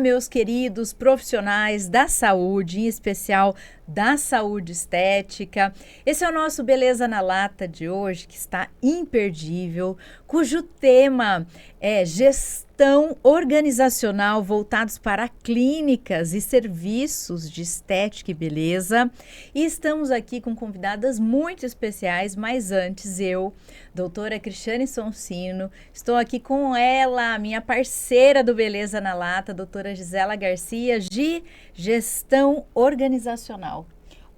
meus queridos profissionais da saúde, em especial da saúde estética. Esse é o nosso Beleza na Lata de hoje, que está imperdível, cujo tema é gestão organizacional voltados para clínicas e serviços de estética e beleza. E estamos aqui com convidadas muito especiais, mas antes eu, doutora Cristiane Sonsino, estou aqui com ela, minha parceira do Beleza na Lata, doutora Gisela Garcia, de Gestão Organizacional.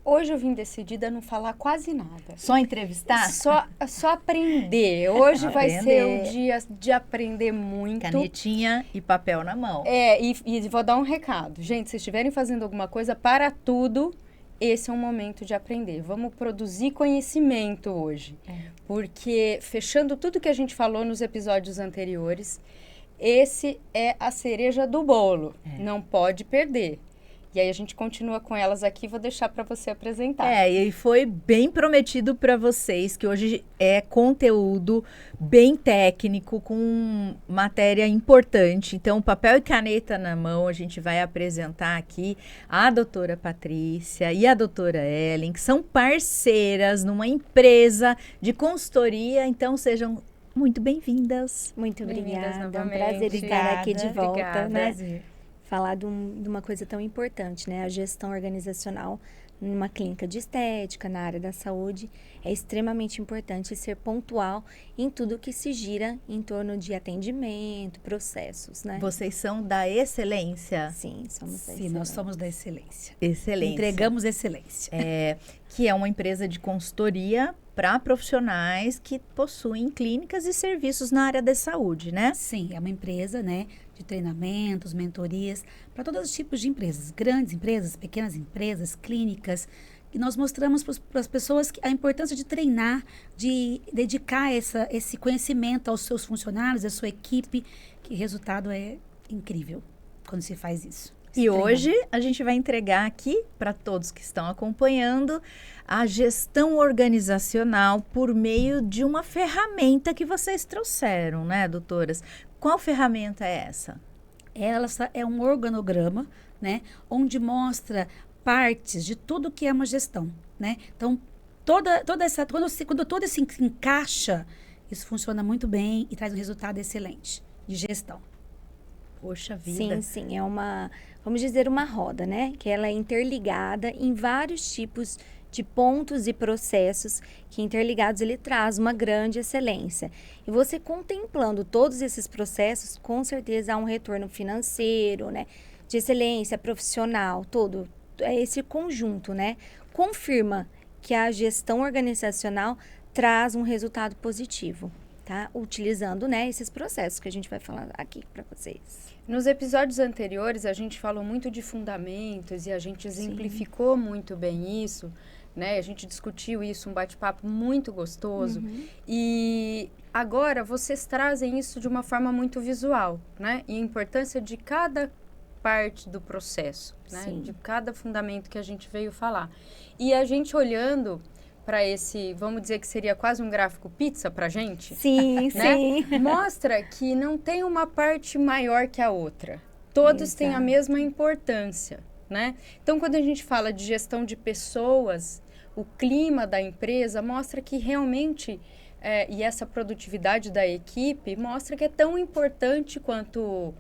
Hoje eu vim decidida a não falar quase nada. Só entrevistar? Só aprender. Hoje vai ser o dia de aprender muito. Canetinha e papel na mão. E vou dar um recado. Gente, se estiverem fazendo alguma coisa, para tudo, esse é um momento de aprender. Vamos produzir conhecimento hoje. Porque, fechando tudo que a gente falou nos episódios anteriores, esse é a cereja do bolo. Não pode perder. E aí a gente continua com elas aqui, vou deixar para você apresentar. E foi bem prometido para vocês que hoje é conteúdo bem técnico, com matéria importante. Então, papel e caneta na mão, a gente vai apresentar aqui a doutora Patrícia e a doutora Ellen, que são parceiras numa empresa de consultoria. Então, sejam muito bem-vindas. Muito obrigada, novamente. é um prazer estar aqui de volta, Obrigada. né? Prazer. Falar de uma coisa tão importante, né? A gestão organizacional numa clínica de estética, na área da saúde, é extremamente importante ser pontual em tudo que se gira em torno de atendimento, processos, né? Vocês são da excelência? Sim, somos da Sim, excelência. nós somos da excelência. Excelência. Entregamos excelência. Que é uma empresa de consultoria para profissionais que possuem clínicas e serviços na área da saúde, né? Sim, é uma empresa, né, de treinamentos, mentorias, para todos os tipos de empresas, grandes empresas, pequenas empresas, clínicas, e nós mostramos para as pessoas a importância de treinar, de dedicar esse conhecimento aos seus funcionários, à sua equipe, que o resultado é incrível quando se faz isso. E hoje a gente vai entregar aqui para todos que estão acompanhando a gestão organizacional por meio de uma ferramenta que vocês trouxeram, né, doutoras? Qual ferramenta é essa? Ela é um organograma, né, onde mostra partes de tudo que é uma gestão, né? Então, quando todo se encaixa, isso funciona muito bem e traz um resultado excelente de gestão. Poxa vida. Sim, é vamos dizer, uma roda, né? Que ela é interligada em vários tipos de pontos e processos que interligados ele traz uma grande excelência. E você contemplando todos esses processos, com certeza há um retorno financeiro, né? De excelência profissional, todo esse conjunto, né? Confirma que a gestão organizacional traz um resultado positivo, tá? Utilizando, né, esses processos que a gente vai falar aqui para vocês. Nos episódios anteriores, a gente falou muito de fundamentos e a gente exemplificou muito bem isso, né? A gente discutiu isso, um bate-papo muito gostoso. E agora, vocês trazem isso de uma forma muito visual, né? E a importância de cada parte do processo, né? De cada fundamento que a gente veio falar. E a gente olhando para esse, vamos dizer que seria quase um gráfico pizza para a gente. Sim, né? sim. Mostra que não tem uma parte maior que a outra. Todos têm a mesma importância, né? Então, quando a gente fala de gestão de pessoas, o clima da empresa mostra que realmente, e essa produtividade da equipe, mostra que é tão importante quanto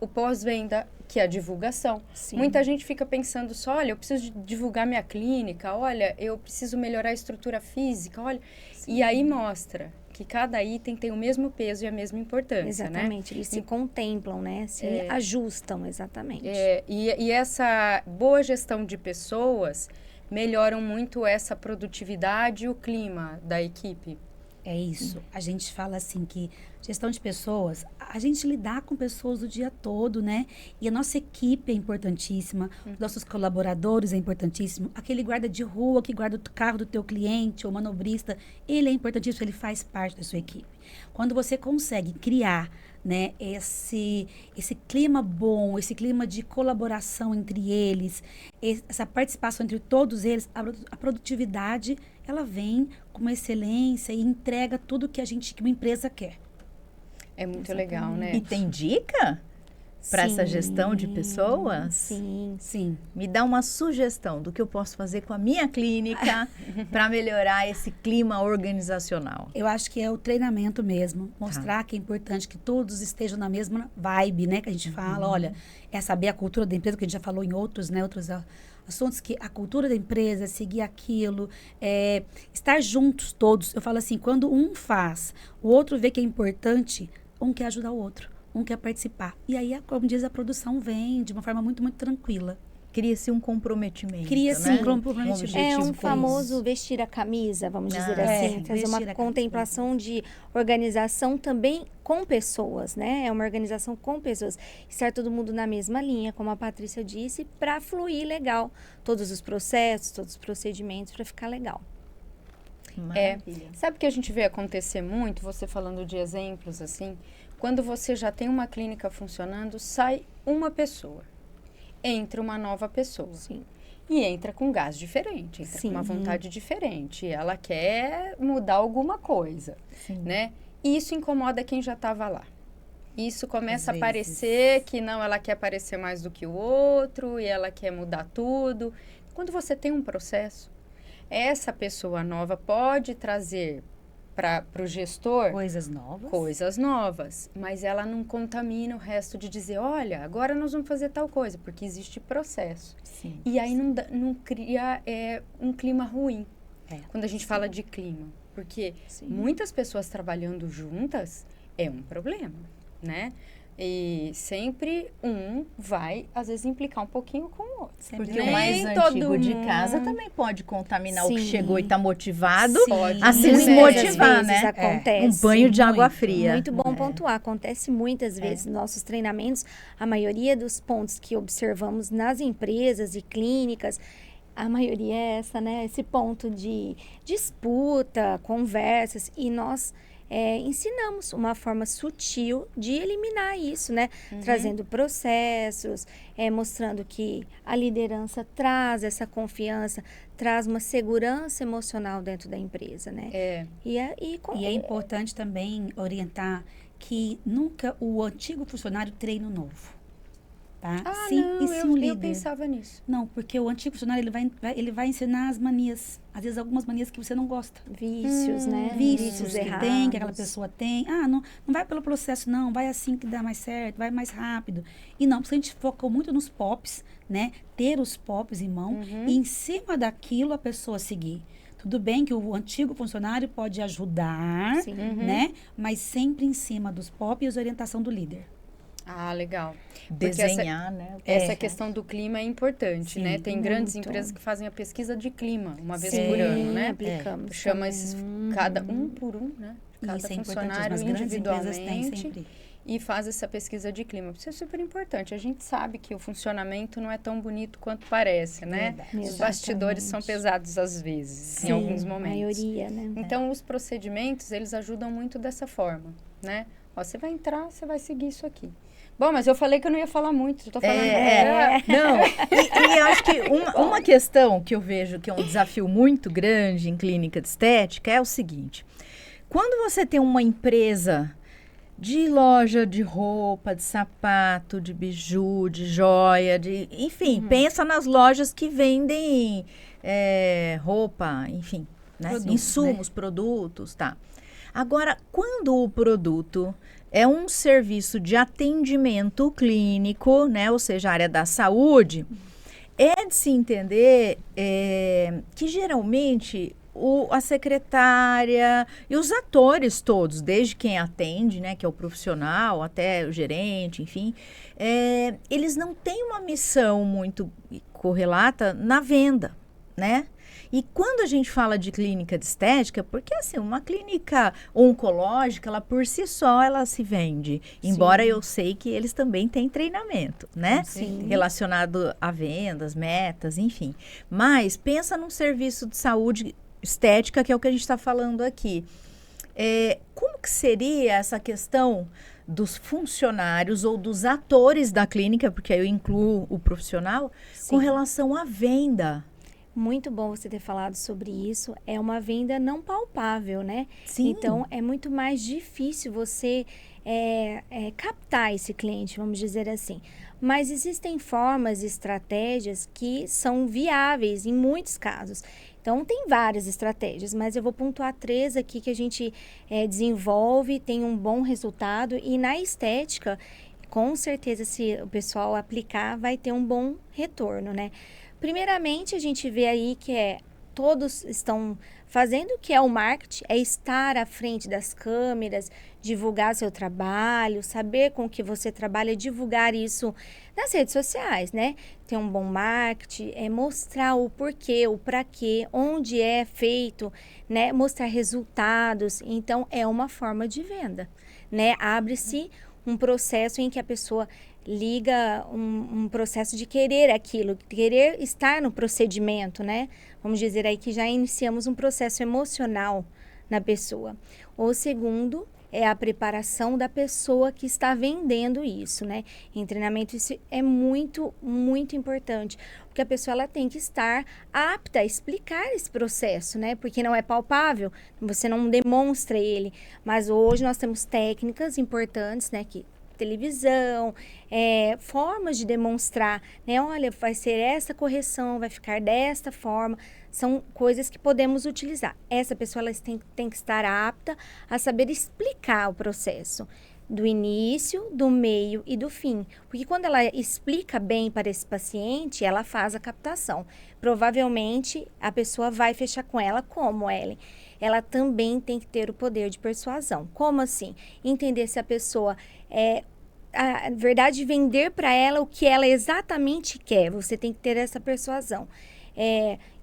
o pós-venda, que é a divulgação. Sim. Muita gente fica pensando só, olha, eu preciso divulgar minha clínica, olha, eu preciso melhorar a estrutura física, olha. Sim. E aí mostra que cada item tem o mesmo peso e a mesma importância, Exatamente, né? eles se contemplam, né? Se ajustam, exatamente. E essa boa gestão de pessoas melhoram muito essa produtividade e o clima da equipe. É isso. A gente fala assim que gestão de pessoas, a gente lidar com pessoas o dia todo, né? E a nossa equipe é importantíssima, os nossos colaboradores é importantíssimo, aquele guarda de rua que guarda o carro do teu cliente ou manobrista, ele é importantíssimo, ele faz parte da sua equipe. Quando você consegue criar, né, esse clima bom, esse clima de colaboração entre eles, essa participação entre todos eles, a produtividade, ela vem com uma excelência e entrega tudo que uma empresa quer. É muito legal, né? E tem dica? para essa Sim, gestão de pessoas? Sim. Sim. Me dá uma sugestão do que eu posso fazer com a minha clínica para melhorar esse clima organizacional. Eu acho que é o treinamento mesmo. Mostrar que é importante que todos estejam na mesma vibe, né? Que a gente fala, olha, é saber a cultura da empresa, que a gente já falou em outros, né? Outros assuntos, que a cultura da empresa é seguir aquilo, estar juntos todos. Eu falo assim, quando um faz, o outro vê que é importante, um quer ajudar o outro, um quer participar. E aí, como diz, a produção vem de uma forma muito, muito tranquila. Cria-se um comprometimento, Cria-se né? um comprometimento. objetivo É um comum. famoso vestir a camisa, vamos dizer Ah, assim, trazer uma vestir a camisa. contemplação de organização também com pessoas, né? É uma organização com pessoas. Estar todo mundo na mesma linha, como a Patrícia disse, para fluir legal. Todos os processos, todos os procedimentos, para ficar legal. Maravilha. Sabe o que a gente vê acontecer muito, você falando de exemplos assim, quando você já tem uma clínica funcionando, sai uma pessoa, entra uma nova pessoa. Sim. E entra com gás diferente, entra com uma Sim. vontade diferente. Ela quer mudar alguma coisa, Sim. né? E isso incomoda quem já estava lá. Isso começa Às a parecer que não, ela quer parecer mais do que o outro e ela quer mudar tudo. Quando você tem um processo, essa pessoa nova pode trazer para o gestor Coisas novas. mas ela não contamina o resto de dizer, olha, agora nós vamos fazer tal coisa, porque existe processo. Sim. E aí não cria um clima ruim, quando a gente fala de clima. Porque Sim. muitas pessoas trabalhando juntas é um problema, né? E sempre um vai, às vezes, implicar um pouquinho com o outro. Porque Nem o mais todo antigo de mundo- casa também pode contaminar o que Sim. chegou e está motivado Pode. a se Muitas desmotivar, vezes né? acontece. Um banho de água muito, fria. Muito bom pontuar. Acontece muitas vezes nos nossos treinamentos. A maioria dos pontos que observamos nas empresas e clínicas, a maioria é essa, né? Esse ponto de disputa, conversas. E nós ensinamos uma forma sutil de eliminar isso, né? Trazendo processos, mostrando que a liderança traz essa confiança, traz uma segurança emocional dentro da empresa, né? E E é importante também orientar que nunca o antigo funcionário treine o novo. Tá? Ah, Sim, não, e se um eu líder... pensava nisso. Não, porque o antigo funcionário ele vai ensinar as manias. Às vezes algumas manias que você não gosta. vícios, né? Vícios que errados. tem, que aquela pessoa tem. Ah, não vai pelo processo, não. Vai assim que dá mais certo, vai mais rápido. E não, porque a gente focou muito nos POPs, né? Ter os POPs em mão e em cima daquilo a pessoa seguir. Tudo bem que o antigo funcionário pode ajudar, Sim. né? Mas sempre em cima dos POPs e orientação do líder. Ah, legal. Desenhar, né? Essa questão do clima é importante, Sim, né? Tem grandes muito. empresas que fazem a pesquisa de clima uma vez Sim, por ano, né? aplicamos. Chama também. esses, cada um por um, né? Cada Isso é importante, funcionário mas grandes empresas têm individualmente sempre. e faz essa pesquisa de clima. Isso é super importante. A gente sabe que o funcionamento não é tão bonito quanto parece, né? Verdade. Os bastidores são Exatamente. pesados às vezes, em Sim, alguns a momentos. maioria, né? Então, os procedimentos, eles ajudam muito dessa forma, né? Ó, você vai entrar, você vai seguir isso aqui. Bom, mas eu falei que eu não ia falar muito, eu tô falando... Não, e acho que uma questão que eu vejo que é um desafio muito grande em clínica de estética é o seguinte. Quando você tem uma empresa de loja de roupa, de sapato, de biju, de joia, enfim, pensa nas lojas que vendem roupa, enfim, né? Produtos, Insumos, produtos, tá. Agora, quando o produto é um serviço de atendimento clínico, né? Ou seja, a área da saúde, é de se entender que geralmente a secretária e os atores todos, desde quem atende, né, que é o profissional, até o gerente, enfim, eles não têm uma missão muito correlata na venda, né? E quando a gente fala de clínica de estética, porque assim, uma clínica oncológica, ela por si só, ela se vende. Embora eu sei que eles também têm treinamento, né? Sim. Relacionado a vendas, metas, enfim. Mas pensa num serviço de saúde estética, que é o que a gente está falando aqui. Como que seria essa questão dos funcionários ou dos atores da clínica, porque aí eu incluo o profissional, com relação à venda? Muito bom você ter falado sobre isso. É uma venda não palpável, né? Sim. Então, é muito mais difícil você captar esse cliente, vamos dizer assim. Mas existem formas e estratégias que são viáveis em muitos casos. Então, tem várias estratégias, mas eu vou pontuar 3 aqui que a gente desenvolve, tem um bom resultado. E na estética, com certeza, se o pessoal aplicar, vai ter um bom retorno, né? Primeiramente, a gente vê aí que todos estão fazendo o que é o marketing, é estar à frente das câmeras, divulgar seu trabalho, saber com que você trabalha, divulgar isso nas redes sociais, né? Ter um bom marketing, mostrar o porquê, o pra quê, onde é feito, né? Mostrar resultados. Então, é uma forma de venda, né? Abre-se um processo em que a pessoa liga um processo de querer aquilo, querer estar no procedimento, né? Vamos dizer aí que já iniciamos um processo emocional na pessoa. O segundo é a preparação da pessoa que está vendendo isso, né? Em treinamento isso é muito, muito importante, porque a pessoa ela tem que estar apta a explicar esse processo, né? Porque não é palpável, você não demonstra ele, mas hoje nós temos técnicas importantes, né? Que televisão, formas de demonstrar, né? Olha, vai ser essa correção, vai ficar desta forma. São coisas que podemos utilizar. Essa pessoa ela tem que estar apta a saber explicar o processo do início, do meio e do fim. Porque quando ela explica bem para esse paciente, ela faz a captação. Provavelmente, a pessoa vai fechar com ela como, Ellen? Ela também tem que ter o poder de persuasão. Como assim? Entender se a pessoa a verdade, vender para ela o que ela exatamente quer. Você tem que ter essa persuasão.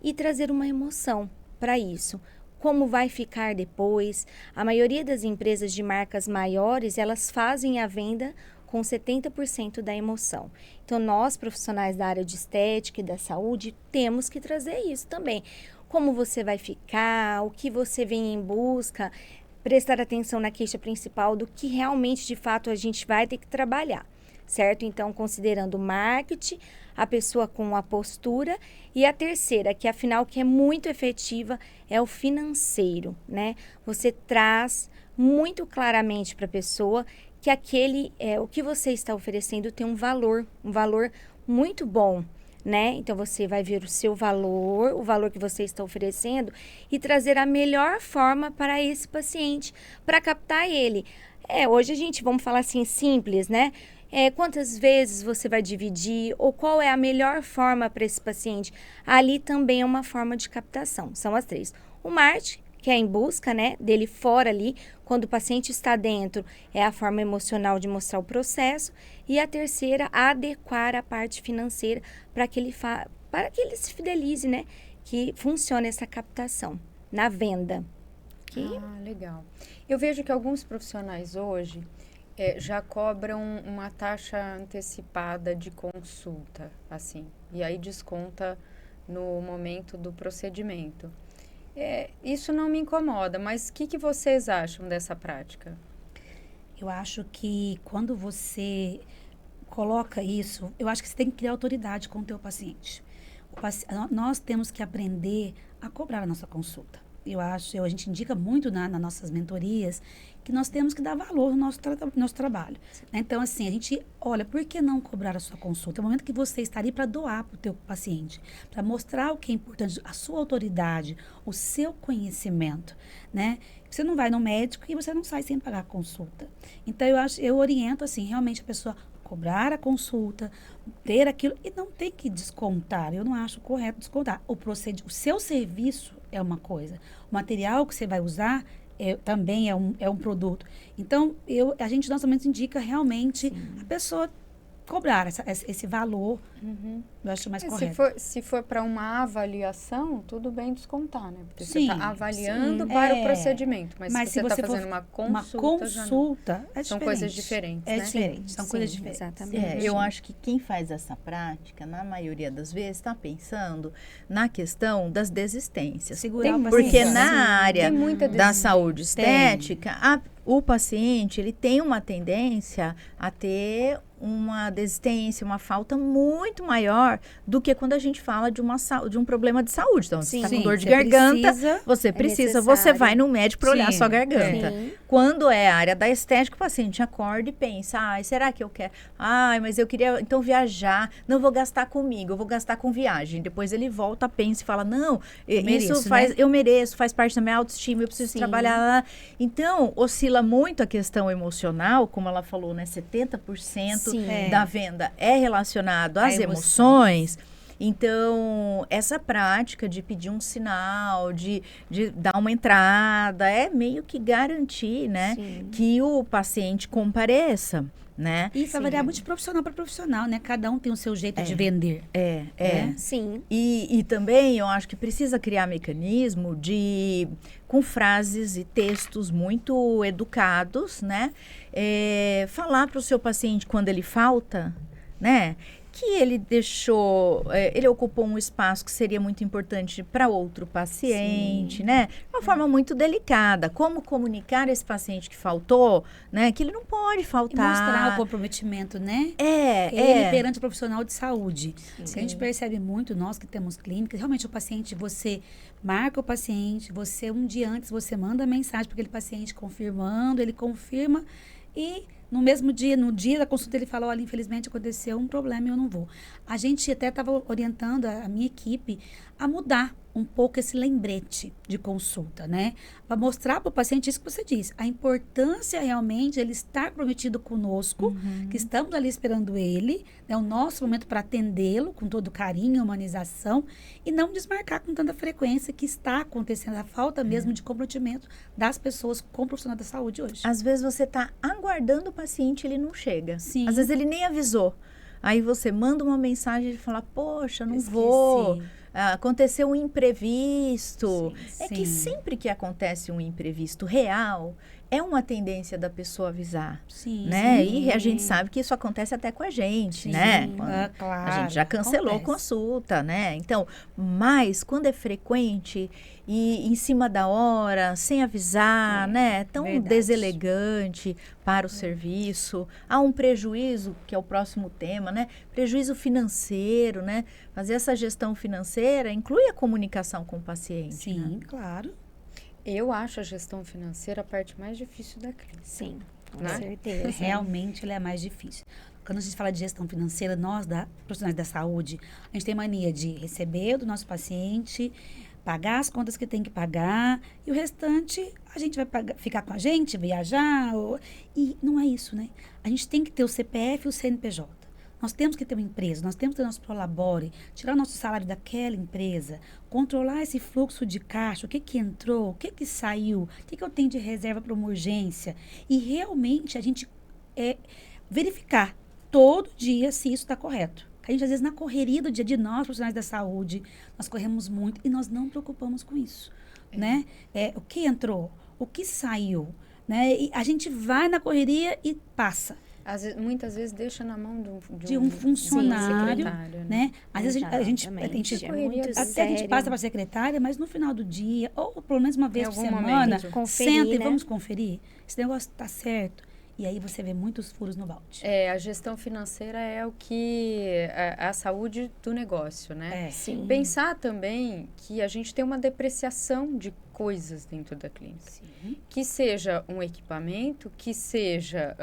E trazer uma emoção para isso. Como vai ficar depois? A maioria das empresas de marcas maiores, elas fazem a venda com 70% da emoção. Então, nós, profissionais da área de estética e da saúde, temos que trazer isso também. Como você vai ficar, o que você vem em busca, prestar atenção na queixa principal do que realmente, de fato, a gente vai ter que trabalhar, certo? Então, considerando o marketing, a pessoa com a postura e a terceira, que afinal que é muito efetiva, é o financeiro, né? Você traz muito claramente para a pessoa que o que você está oferecendo tem um valor muito bom, né? Então, você vai ver o seu valor, o valor que você está oferecendo e trazer a melhor forma para esse paciente, para captar ele. Hoje a gente, vamos falar assim, simples, né? Quantas vezes você vai dividir ou qual é a melhor forma para esse paciente? Ali também é uma forma de captação, são as 3. O marketing, que é em busca, né, dele fora ali, quando o paciente está dentro, é a forma emocional de mostrar o processo. E a terceira, adequar a parte financeira para que ele se fidelize, né, que funcione essa captação na venda. Legal. Eu vejo que alguns profissionais hoje já cobram uma taxa antecipada de consulta, assim, e aí desconta no momento do procedimento. Isso não me incomoda, mas o que vocês acham dessa prática? Eu acho que quando você coloca isso, eu acho que você tem que criar autoridade com o teu paciente. Nós temos que aprender a cobrar a nossa consulta. A gente indica muito nas nossas mentorias que nós temos que dar valor no nosso trabalho. Né? Então, assim, a gente olha, por que não cobrar a sua consulta? É o momento que você está ali para doar para o teu paciente, para mostrar o que é importante, a sua autoridade, o seu conhecimento, né? Você não vai no médico e você não sai sem pagar a consulta. Então, eu oriento, assim, realmente a pessoa cobrar a consulta, ter aquilo, e não tem que descontar. Eu não acho correto descontar. O seu serviço é uma coisa. O material que você vai usar também é um produto. Então, nós também indica realmente a pessoa cobrar esse valor. Uhum. Eu acho mais correto. Se for para uma avaliação, tudo bem descontar, né? Porque sim, você está avaliando para o procedimento. Mas se você está fazendo uma consulta, são coisas diferentes, né? São coisas diferentes. Exatamente. Eu acho que quem faz essa prática, na maioria das vezes, está pensando na questão das desistências. Segurar o paciente. Porque na área da saúde saúde estética, o paciente ele tem uma tendência a ter uma desistência, uma falta muito maior melhor do que quando a gente fala de um problema de saúde. Então, você está com dor de você garganta, você necessário. você vai no médico para olhar a Sim, sua garganta. Sim. Quando é a área da estética, o paciente acorda e pensa, ai, será que eu quero? Ai, mas eu queria, então, viajar, não vou gastar comigo, eu vou gastar com viagem. Depois ele volta, pensa e fala, não, eu mereço, faz parte da minha autoestima, eu preciso trabalhar lá. Então, oscila muito a questão emocional, como ela falou, né, 70% da venda é relacionado às emoções. Então, essa prática de pedir um sinal, de dar uma entrada, é meio que garantir, né, que o paciente compareça, né? Isso vai variar muito de profissional para profissional, né? Cada um tem o seu jeito de vender. Sim. E também eu acho que precisa criar mecanismo com frases e textos muito educados, né? Falar para o seu paciente quando ele falta, né? Que ele ele ocupou um espaço que seria muito importante para outro paciente, né? De uma forma muito delicada. Como comunicar esse paciente que faltou, né? Que ele não pode faltar. E mostrar o comprometimento, né? Ele perante o profissional de saúde. A gente percebe muito, nós que temos clínicas, realmente o paciente, você marca o paciente, um dia antes, você manda mensagem para aquele paciente confirmando, ele confirma e... No mesmo dia, no dia da consulta, ele falou, olha, infelizmente aconteceu um problema e eu não vou. A gente até estava orientando a minha equipe a mudar um pouco esse lembrete de consulta, né? Para mostrar para o paciente isso que você disse. A importância realmente de ele estar comprometido conosco, que estamos ali esperando ele, né? O nosso momento para atendê-lo com todo carinho, humanização, e não desmarcar com tanta frequência que está acontecendo a falta mesmo de comprometimento das pessoas com o profissional da saúde hoje. Às vezes você está aguardando o paciente, ele não chega. Sim. Às vezes ele nem avisou. Aí você manda uma mensagem e fala, poxa, não vou. Aconteceu um imprevisto. Que sempre que acontece um imprevisto real, é uma tendência da pessoa avisar. Né? E a gente sabe que isso acontece até com a gente, né? Claro, a gente já cancelou consulta, né? Então, mas quando é frequente e em cima da hora, sem avisar, né? Tão deselegante para o serviço. Há um prejuízo, que é o próximo tema, né? Prejuízo financeiro, né? Fazer essa gestão financeira inclui a comunicação com o paciente. Sim, né? claro. Eu acho a gestão financeira a parte mais difícil da clínica. Sim, com Né? certeza. Realmente ela é a mais difícil. Quando a gente fala de gestão financeira, nós, profissionais da saúde, a gente tem mania de receber do nosso paciente, pagar as contas que tem que pagar, e o restante a gente vai ficar com a gente, viajar. E não é isso, né? A gente tem que ter o CPF e o CNPJ. Nós temos que ter uma empresa, nós temos que ter nosso Prolabore, tirar o nosso salário daquela empresa, controlar esse fluxo de caixa, o que entrou, o que saiu, o que eu tenho de reserva para uma urgência. E realmente a gente verificar todo dia se isso está correto. A gente, às vezes, na correria do dia de nós, profissionais da saúde, nós corremos muito e nós não preocupamos com isso, né? O que entrou, o que saiu, né? E a gente vai na correria e passa. Muitas vezes deixa na mão de um funcionário, secretário, né? Às vezes a gente até a gente passa para a secretária, mas no final do dia, ou pelo menos uma vez por semana, conferir, senta e né? vamos conferir. Esse negócio está certo. E aí você vê muitos furos no balde. A gestão financeira é o que a saúde do negócio, né? Sim. Pensar também que a gente tem uma depreciação de coisas dentro da clínica. Sim. Que seja um equipamento, que seja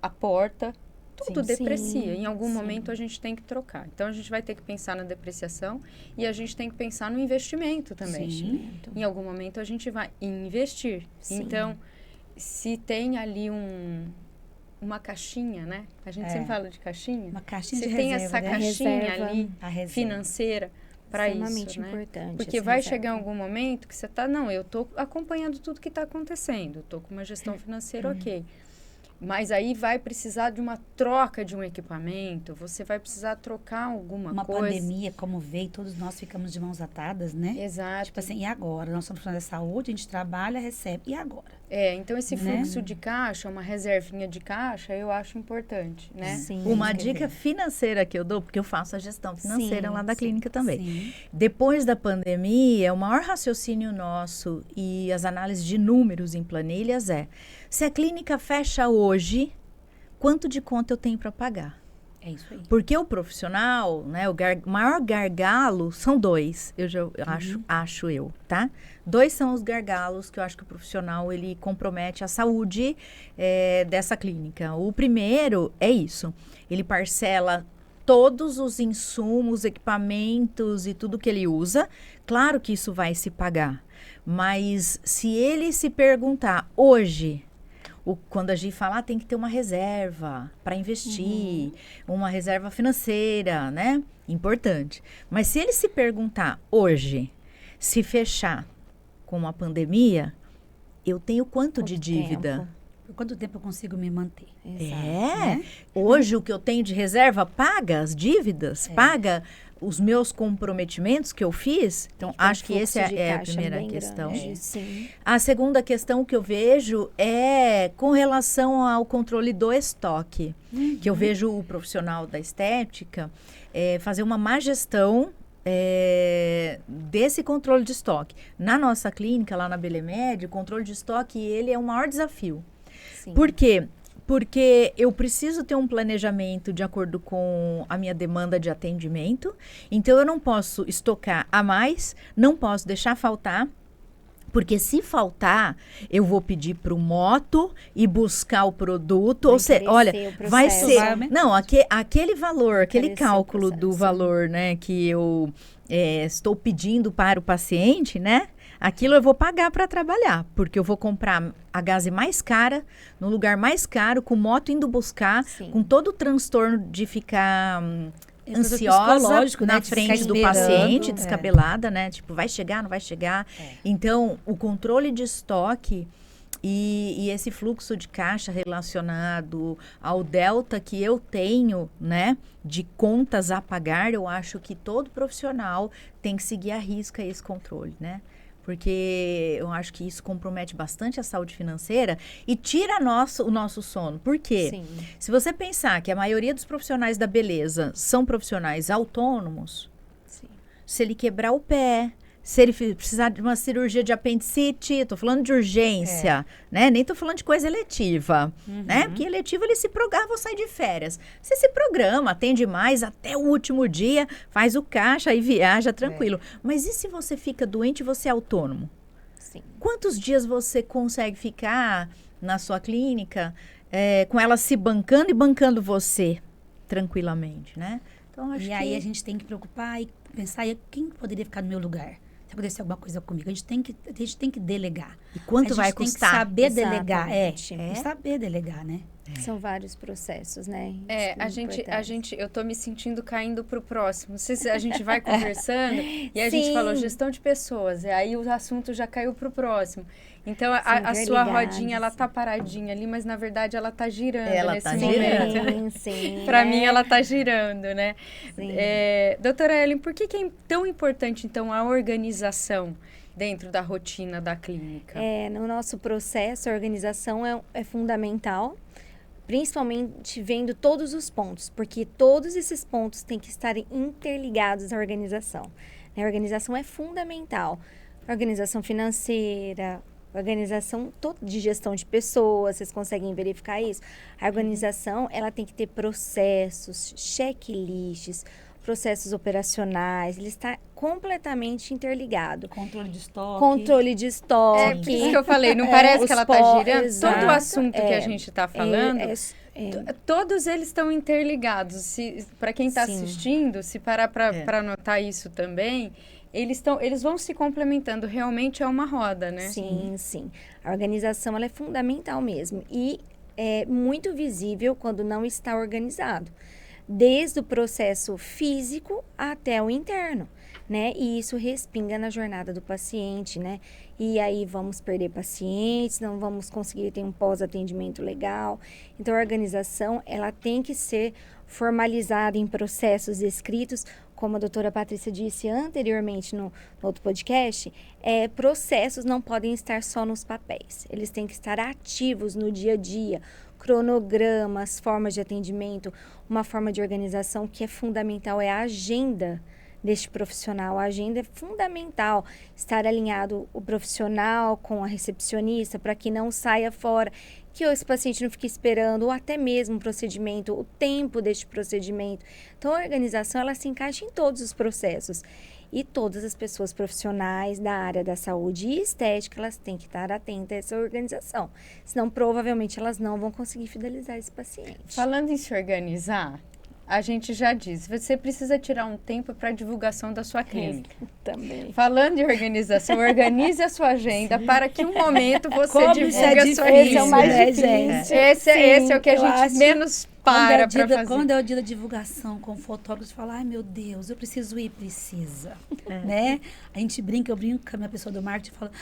a porta, tudo deprecia. Em algum momento a gente tem que trocar. Então a gente vai ter que pensar na depreciação e a gente tem que pensar no investimento também. Em algum momento a gente vai investir. Sim. Então, se tem ali uma caixinha, né? A gente sempre fala de caixinha. Uma caixinha se de tem reserva, essa né? caixinha ali A reserva. financeira para isso, né? importante. Porque vai chegar algum momento que você está, não, eu estou acompanhando tudo que está acontecendo, estou com uma gestão financeira ok. Mas aí vai precisar de uma troca de um equipamento, você vai precisar trocar alguma uma coisa. pandemia, como veio, todos nós ficamos de mãos atadas, né? Exato. Tipo assim, e agora? Nós somos profissionais da saúde, a gente trabalha, recebe, e agora? Então esse fluxo de caixa, uma reservinha de caixa, eu acho importante, né? Sim. Uma dica financeira que eu dou, porque eu faço a gestão financeira lá da clínica também. Sim. Depois da pandemia, o maior raciocínio nosso e as análises de números em planilhas se a clínica fecha hoje, quanto de conta eu tenho para pagar? É isso aí. Porque o profissional, né, o maior gargalo são dois, eu acho eu, tá? Dois são os gargalos que eu acho que o profissional, ele compromete a saúde dessa clínica. O primeiro é isso, ele parcela todos os insumos, equipamentos e tudo que ele usa. Claro que isso vai se pagar, mas se ele se perguntar hoje... Quando a gente fala, tem que ter uma reserva para investir, uma reserva financeira, né? Importante. Mas se ele se perguntar hoje, se fechar com uma pandemia, eu tenho quanto de dívida? Por quanto tempo eu consigo me manter? Exato. Né? Hoje o que eu tenho de reserva paga as dívidas, paga os meus comprometimentos que eu fiz. Então, acho que essa é a primeira questão. Sim. A segunda questão que eu vejo é com relação ao controle do estoque. Que eu vejo o profissional da estética fazer uma má gestão desse controle de estoque. Na nossa clínica, lá na Belemed, o controle de estoque, ele é o maior desafio. Sim. Por quê? Porque eu preciso ter um planejamento de acordo com a minha demanda de atendimento. Então, eu não posso estocar a mais, não posso deixar faltar. Porque se faltar, eu vou pedir para o moto e buscar o produto. Ou seja, olha, vai ser... Não, aquele valor, aquele cálculo do valor, né, que eu estou pedindo para o paciente, né? Aquilo eu vou pagar para trabalhar, porque eu vou comprar a gase mais cara, no lugar mais caro, com moto indo buscar, com todo o transtorno de ficar ansiosa na frente do paciente, descabelada, né? Tipo, vai chegar, não vai chegar. Então, o controle de estoque e esse fluxo de caixa relacionado ao delta que eu tenho, né? De contas a pagar, eu acho que todo profissional tem que seguir à risca esse controle, né? Porque eu acho que isso compromete bastante a saúde financeira e tira o nosso sono. Por quê? Sim. Se você pensar que a maioria dos profissionais da beleza são profissionais autônomos, se ele quebrar o pé, se ele precisar de uma cirurgia de apendicite, estou falando de urgência, né? Nem estou falando de coisa eletiva, né? Porque eletiva ele se programa, vou sair de férias. Você se programa, atende mais até o último dia, faz o caixa e viaja tranquilo. Mas e se você fica doente e você é autônomo? Sim. Quantos dias você consegue ficar na sua clínica com ela se bancando e bancando você tranquilamente, né? Então, acho aí a gente tem que preocupar e pensar quem poderia ficar no meu lugar. Se acontecer alguma coisa comigo, a gente tem que delegar. E quanto vai custar? A gente tem que saber delegar. Saber delegar, né? São vários processos, né? Eu tô me sentindo caindo pro próximo. A gente vai conversando e a gente falou gestão de pessoas, e aí o assunto já caiu pro próximo. Então, a sua rodinha, ela tá paradinha ali, mas na verdade ela tá girando nesse momento. Sim, Para mim, ela tá girando, né? Sim. Doutora Ellen, por que é tão importante, então, a organização dentro da rotina da clínica? No nosso processo, a organização é fundamental, principalmente vendo todos os pontos, porque todos esses pontos têm que estar interligados à organização. A organização é fundamental. Organização financeira, organização de gestão de pessoas, vocês conseguem verificar isso? A organização, ela tem que ter processos, checklists, processos operacionais, ele está completamente interligado. Controle de estoque. Controle de estoque. Por isso que eu falei, não parece que ela está girando? Exato, todo o assunto que a gente está falando, todos eles estão interligados. Para quem está assistindo, se parar para anotar isso também, eles vão se complementando. Realmente é uma roda, né? Sim. A organização ela é fundamental mesmo. E é muito visível quando não está organizado. Desde o processo físico até o interno, né? E isso respinga na jornada do paciente, né? E aí vamos perder pacientes, não vamos conseguir ter um pós-atendimento legal. Então, a organização, ela tem que ser formalizada em processos escritos, como a doutora Patrícia disse anteriormente no outro podcast, processos não podem estar só nos papéis. Eles têm que estar ativos no dia a dia, cronogramas, formas de atendimento, uma forma de organização que é fundamental, é a agenda deste profissional. A agenda é fundamental, estar alinhado o profissional com a recepcionista para que não saia fora. que esse paciente não fique esperando, ou até mesmo o procedimento, o tempo deste procedimento. Então, a organização, ela se encaixa em todos os processos. E todas as pessoas profissionais da área da saúde e estética, elas têm que estar atentas a essa organização. Senão, provavelmente, elas não vão conseguir fidelizar esse paciente. Falando em se organizar, a gente já disse, você precisa tirar um tempo para a divulgação da sua clínica. Também. Falando em organização, organize a sua agenda para que um momento você Como divulgue isso é a sua difícil, Esse é o mais né, difícil. gente? Esse é o que a eu gente acho. menos Quando é para o dia para da- fazer. Quando é o dia da divulgação com fotógrafos, fala, ai meu Deus, eu preciso ir, precisa, né? A gente brinca, eu brinco com a minha pessoa do marketing, fala,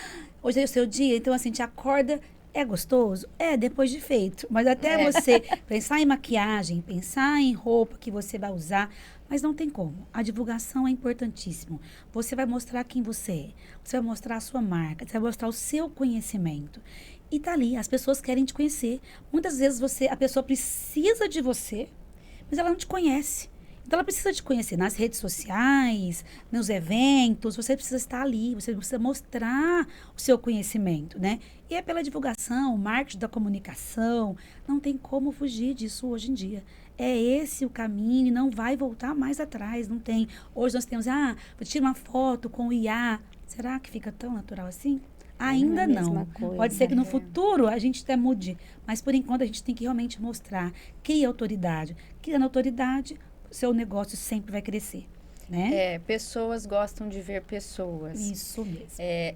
hoje é o seu dia, então assim, a gente acorda, é gostoso? É, depois de feito, mas até você pensar em maquiagem, pensar em roupa que você vai usar, mas não tem como. A divulgação é importantíssimo. Você vai mostrar quem você é, você vai mostrar a sua marca, você vai mostrar o seu conhecimento. E tá ali, as pessoas querem te conhecer. Muitas vezes a pessoa precisa de você, mas ela não te conhece. Então ela precisa te conhecer nas redes sociais, nos eventos, você precisa estar ali, você precisa mostrar o seu conhecimento, né? E é pela divulgação, o marketing da comunicação, não tem como fugir disso hoje em dia. É esse o caminho e não vai voltar mais atrás, não tem. Hoje nós temos, tira uma foto com o IA. Será que fica tão natural assim? Ainda Não é a não. mesma coisa. Pode ser que no futuro a gente até mude, mas por enquanto a gente tem que realmente mostrar quem é autoridade. Criando autoridade, seu negócio sempre vai crescer, né? Pessoas gostam de ver pessoas. Isso mesmo.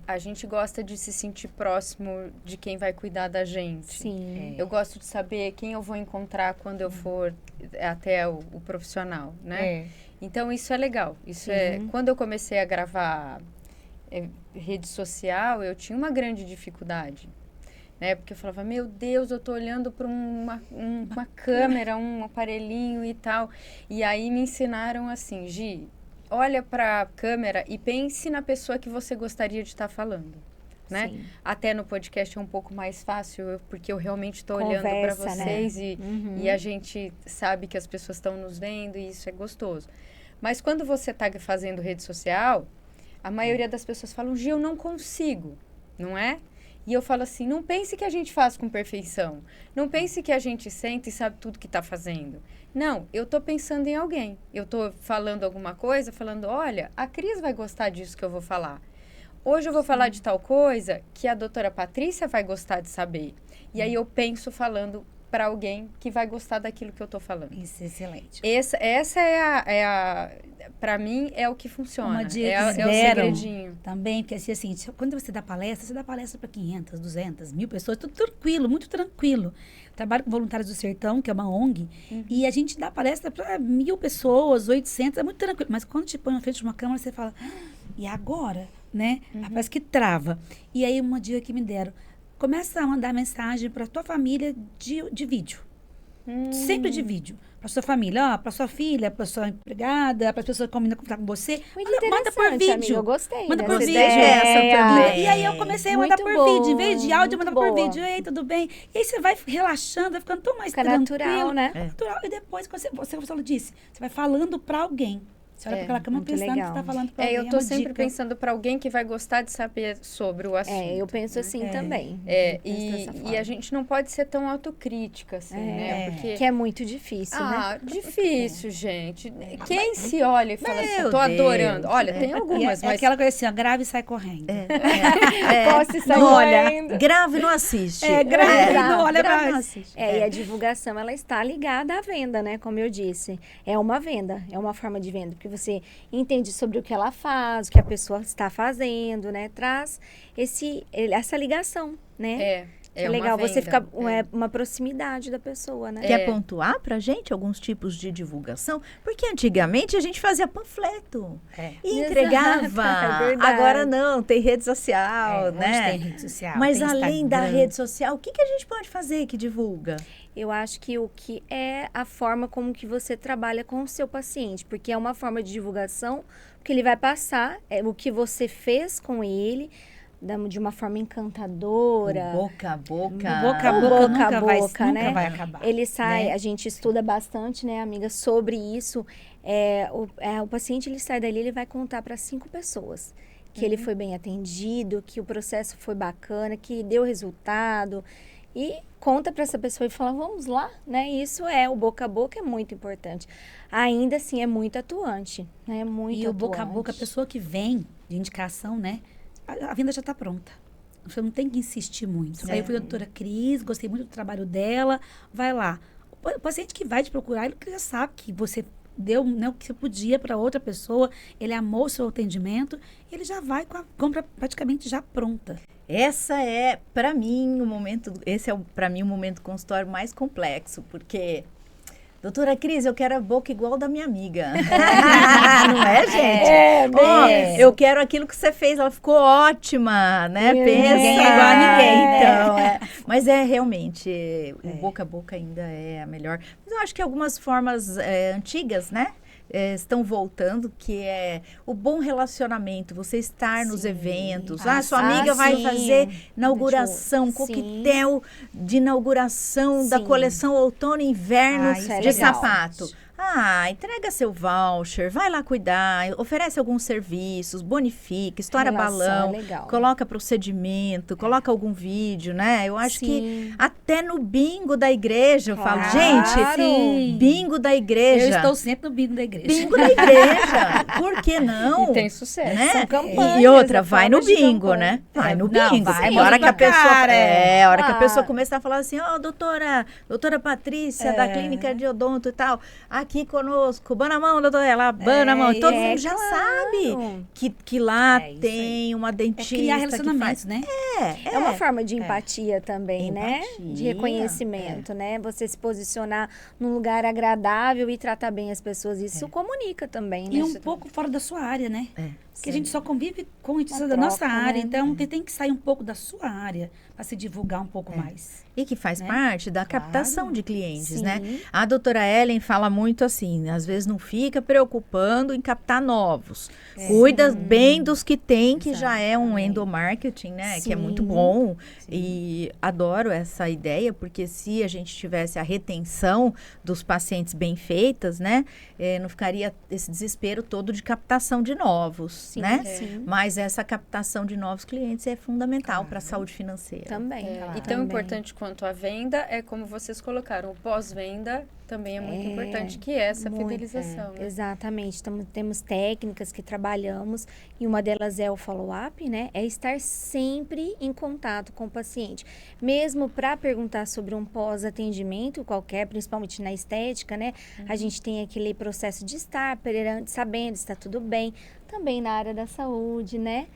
A gente gosta de se sentir próximo de quem vai cuidar da gente. Sim. Eu gosto de saber quem eu vou encontrar quando eu for até o profissional, né? Então, isso é legal. Isso quando eu comecei a gravar rede social, eu tinha uma grande dificuldade. Né? Porque eu falava, meu Deus, eu tô olhando para uma câmera, um aparelhinho e tal. E aí me ensinaram assim, Gi, olha para a câmera e pense na pessoa que você gostaria de estar falando. Né? Sim. Até no podcast é um pouco mais fácil, porque eu realmente estou olhando para vocês, né? e a gente sabe que as pessoas estão nos vendo e isso é gostoso. Mas quando você está fazendo rede social, a maioria das pessoas falam, Gi, eu não consigo, não é? E eu falo assim, não pense que a gente faz com perfeição. Não pense que a gente senta e sabe tudo que está fazendo. Não, eu estou pensando em alguém. Eu estou falando alguma coisa, falando, olha, a Cris vai gostar disso que eu vou falar. Hoje eu vou falar de tal coisa que a doutora Patrícia vai gostar de saber. E aí eu penso falando para alguém que vai gostar daquilo que eu estou falando. Isso é excelente. Essa para mim, é o que funciona. Uma dica que é o deram segredinho. também, porque assim, quando você dá palestra para 500, 200, 1000 pessoas, tudo tranquilo, muito tranquilo. Trabalho com Voluntários do Sertão, que é uma ONG, e a gente dá palestra para 1000 pessoas, 800, é muito tranquilo. Mas quando te põe na frente de uma câmera, você fala, e agora? Né? Parece que trava. E aí, uma dica que me deram, começa a mandar mensagem para tua família de vídeo. Sempre de vídeo. Para sua família, para sua filha, para sua empregada, para as pessoas que combinam com você. Muito Manda por vídeo. Amiga, eu gostei Manda dessa por vídeo. ideia. também. E aí eu comecei a mandar Muito por bom, vídeo. Em vez de áudio, eu mandava por muito vídeo. Ei, tudo bem? E aí você vai relaxando, vai ficando tão mais Fica tranquilo. natural, né? Natural. E depois, quando você disse, você vai falando para alguém. Você olha para aquela câmera muito pensando legal. que você está falando para alguém. Eu tô uma sempre dica. pensando para alguém que vai gostar de saber sobre o assunto. Eu penso assim também. É, Eu penso dessa e forma. a gente não pode ser tão autocrítica, assim, né? Porque... Que é muito difícil, né? Difícil, gente. Quem se olha e fala assim, Meu tô Deus. adorando. Olha, tem E algumas, é mas... aquela coisa assim, ó, grave e sai correndo. Posso sair Não olha, correndo. grave e não assiste. grave, não olha grave e mais. não assiste. E a divulgação, ela está ligada à venda, né? Como eu disse. É uma venda, é uma forma de venda. Porque você entende sobre o que ela faz, o que a pessoa está fazendo, né? Traz essa ligação, né? É uma legal você venda. ficar uma proximidade da pessoa, né? Quer pontuar pra gente alguns tipos de divulgação? Porque antigamente a gente fazia panfleto e Exato, entregava. é verdade. Agora não, tem rede social, Hoje né? tem rede social. Mas tem além da Instagram. rede social, o que a gente pode fazer que divulga? Eu acho que o que é a forma como que você trabalha com o seu paciente, porque é uma forma de divulgação, que ele vai passar, o que você fez com ele, de uma forma encantadora. Boca a boca. Boca a O boca, boca a boca, nunca né? vai acabar. Ele sai, né? a gente estuda bastante, né, amiga, sobre isso. O paciente, ele sai dali, ele vai contar para 5 pessoas que ele foi bem atendido, que o processo foi bacana, que deu resultado, e conta para essa pessoa e fala, vamos lá, né? Isso o boca a boca é muito importante. Ainda assim, é muito atuante, né? Muito E o atuante. boca a boca, a pessoa que vem de indicação, né? A venda já está pronta. Você não tem que insistir muito. Aí eu fui a doutora Cris, gostei muito do trabalho dela, vai lá. O paciente que vai te procurar, ele já sabe que você deu, né, o que você podia para outra pessoa, ele amou o seu atendimento, ele já vai com a compra praticamente já pronta. Essa é, para mim, esse é, para mim, o momento consultório mais complexo, porque... Doutora Cris, eu quero a boca igual da minha amiga. Não é, gente? Eu quero aquilo que você fez, ela ficou ótima, né? Pensa. Ninguém é igual a ninguém, Então, Mas realmente, o boca a boca ainda é a melhor. Mas eu acho que algumas formas antigas, né? Estão voltando, que é o bom relacionamento, você estar nos eventos. Sua amiga vai fazer inauguração, coquetel de inauguração da coleção outono e inverno de sapato. Entrega seu voucher, vai lá cuidar, oferece alguns serviços, bonifica, estoura balão, coloca procedimento, coloca algum vídeo, né? Eu acho que até no bingo da igreja, eu falo, gente, bingo da igreja. Eu estou sempre no bingo da igreja. Bingo da igreja, por que não? E tem sucesso. Né? São campanhas, E outra, vai no bingo, né? Vai no bingo. Vai A hora que a pessoa, a hora que a Ah. pessoa começa a falar assim, doutora Patrícia, da clínica de odonto e tal, aqui conosco, bana a mão, doutora, ela bana a mão, todo mundo já sabe que lá tem uma dentista. Criar relacionamentos, né? É uma forma de empatia também, né? Empatia, De reconhecimento, né? Você se posicionar num lugar agradável e tratar bem as pessoas. Isso comunica também, né? E um pouco fora da sua área, né? Porque a gente só convive com o da troca, nossa área. né? Então, você tem que sair um pouco da sua área para se divulgar um pouco mais. E que faz parte da captação de clientes, Sim. né? A doutora Ellen fala muito assim, às vezes não fica preocupando em captar novos. Cuida bem dos que tem, que já é um endomarketing, né? Que é muito bom. E adoro essa ideia, porque se a gente tivesse a retenção dos pacientes bem feitas, né? Não ficaria esse desespero todo de captação de novos, né? Mas essa captação de novos clientes é fundamental para a saúde financeira. Também. E tão importante quanto a venda é como vocês colocaram, o pós-venda também é muito importante, que é essa fidelização. Né? Exatamente. Temos técnicas que trabalhamos e uma delas é o follow-up, né? É estar sempre em contato com o paciente. Mesmo para perguntar sobre um pós-atendimento qualquer, principalmente na estética, né? A gente tem aquele processo de estar perante, sabendo se está tudo bem. Também na área da saúde, né?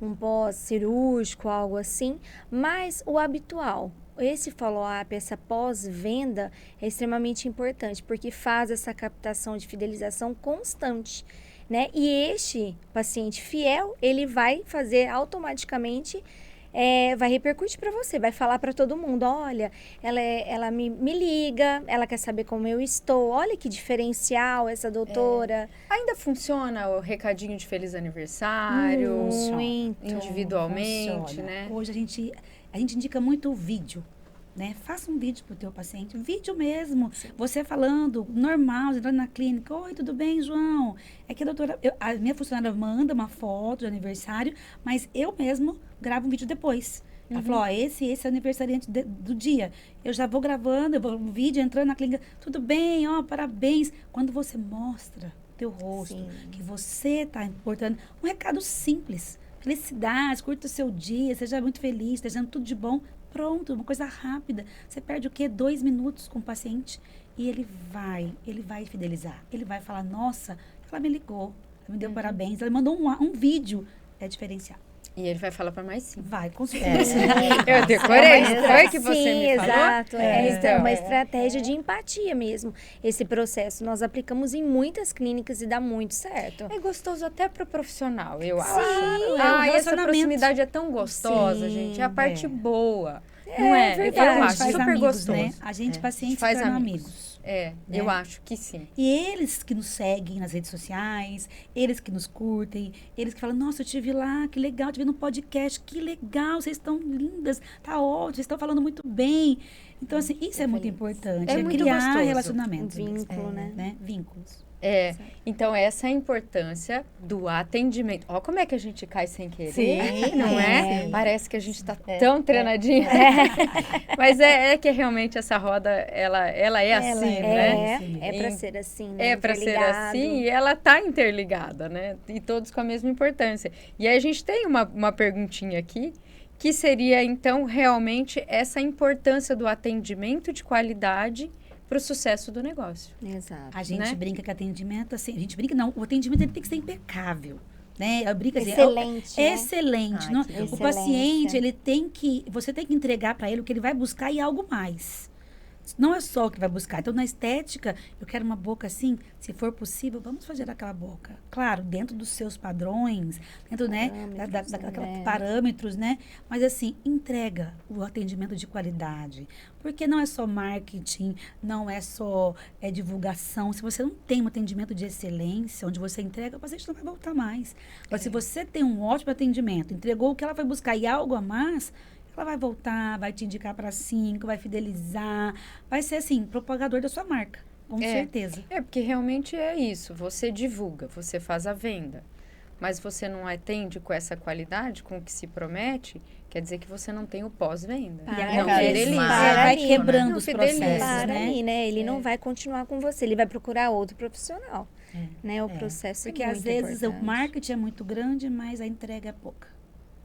Um pós-cirúrgico, algo assim. Mas o habitual, esse follow-up, essa pós-venda é extremamente importante, porque faz essa captação de fidelização constante, né? E este paciente fiel, ele vai fazer automaticamente, vai repercutir para você, vai falar para todo mundo, olha, ela me liga, ela quer saber como eu estou, olha que diferencial essa doutora. Ainda funciona o recadinho de feliz aniversário? Muito. Individualmente, Funciona. né? Hoje a gente indica muito o vídeo, né? Faça um vídeo pro teu paciente, vídeo mesmo. Você falando, normal, entrando na clínica, oi, tudo bem, João? É que a doutora, a minha funcionária manda uma foto de aniversário, mas eu mesmo gravo um vídeo depois. Ela falou, ó, esse é o aniversariante do dia. Eu já vou gravando, eu vou um vídeo entrando na clínica, tudo bem, ó, parabéns. Quando você mostra teu rosto, que você está importando, um recado simples. Felicidade, curta o seu dia, seja muito feliz, desejando tudo de bom. Pronto, uma coisa rápida. Você perde o quê? 2 minutos com o paciente e ele vai fidelizar. Ele vai falar, nossa, ela me ligou, ela me deu parabéns, ela mandou um vídeo. É diferencial. E ele vai falar para mais 5. Vai, com certeza. Eu decorei, foi que você Sim, me falou? exato. É uma É. estratégia de empatia mesmo. Esse processo nós aplicamos em muitas clínicas e dá muito certo. É gostoso até pro profissional, eu acho. o E essa relacionamento. proximidade é tão gostosa, Sim, gente. É a parte boa. Não é? verdade. Eu A gente acho faz super amigos, gostoso. né? A gente, paciente, Faz se torna amigos. amigos. É, Né? eu acho que sim. E eles que nos seguem nas redes sociais, eles que nos curtem, eles que falam, nossa, eu te vi lá, que legal, te vi no podcast, que legal, vocês estão lindas, tá ótimo, vocês estão falando muito bem. Então, assim, isso é muito importante. É muito criar gostoso. relacionamentos. Um vínculo, né? Vínculos. Então essa é a importância do atendimento. Ó, como é que a gente cai sem querer, Sim, não é? é. Parece que a gente está tão treinadinha. Mas é que realmente essa roda, ela é assim, né? É para ser assim, né? É para ser Interligado. assim e ela tá interligada, né? E todos com a mesma importância. E aí a gente tem uma perguntinha aqui, que seria, então, realmente essa importância do atendimento de qualidade para o sucesso do negócio. Exato. A gente Né? brinca que atendimento, assim, a gente brinca, não, o atendimento ele tem que ser impecável. Né? Eu brinco assim, Excelente, né? excelente. Ai, Não, que o delícia. paciente, você tem que entregar para ele o que ele vai buscar e algo mais. Não é só o que vai buscar. Então, na estética, eu quero uma boca assim, se for possível, vamos fazer aquela boca. Claro, dentro dos seus padrões, dentro, né, daqueles parâmetros, né? Mas, assim, entrega o atendimento de qualidade. Porque não é só marketing, não é só divulgação. Se você não tem um atendimento de excelência, onde você entrega, o paciente não vai voltar mais. Mas se você tem um ótimo atendimento, entregou o que ela vai buscar e algo a mais, ela vai voltar, vai te indicar para 5, vai fidelizar, vai ser assim, propagador da sua marca, com certeza. Porque realmente é isso. Você divulga, você faz a venda, mas você não atende com essa qualidade, com o que se promete, quer dizer que você não tem o pós-venda. Para não aí, fideliza. Vai ali, quebrando Não os fideliza. processos, Para né? aí, né? Ele não vai continuar com você, ele vai procurar outro profissional. Né? O processo Porque é muito às vezes importante. o marketing é muito grande, mas a entrega é pouca.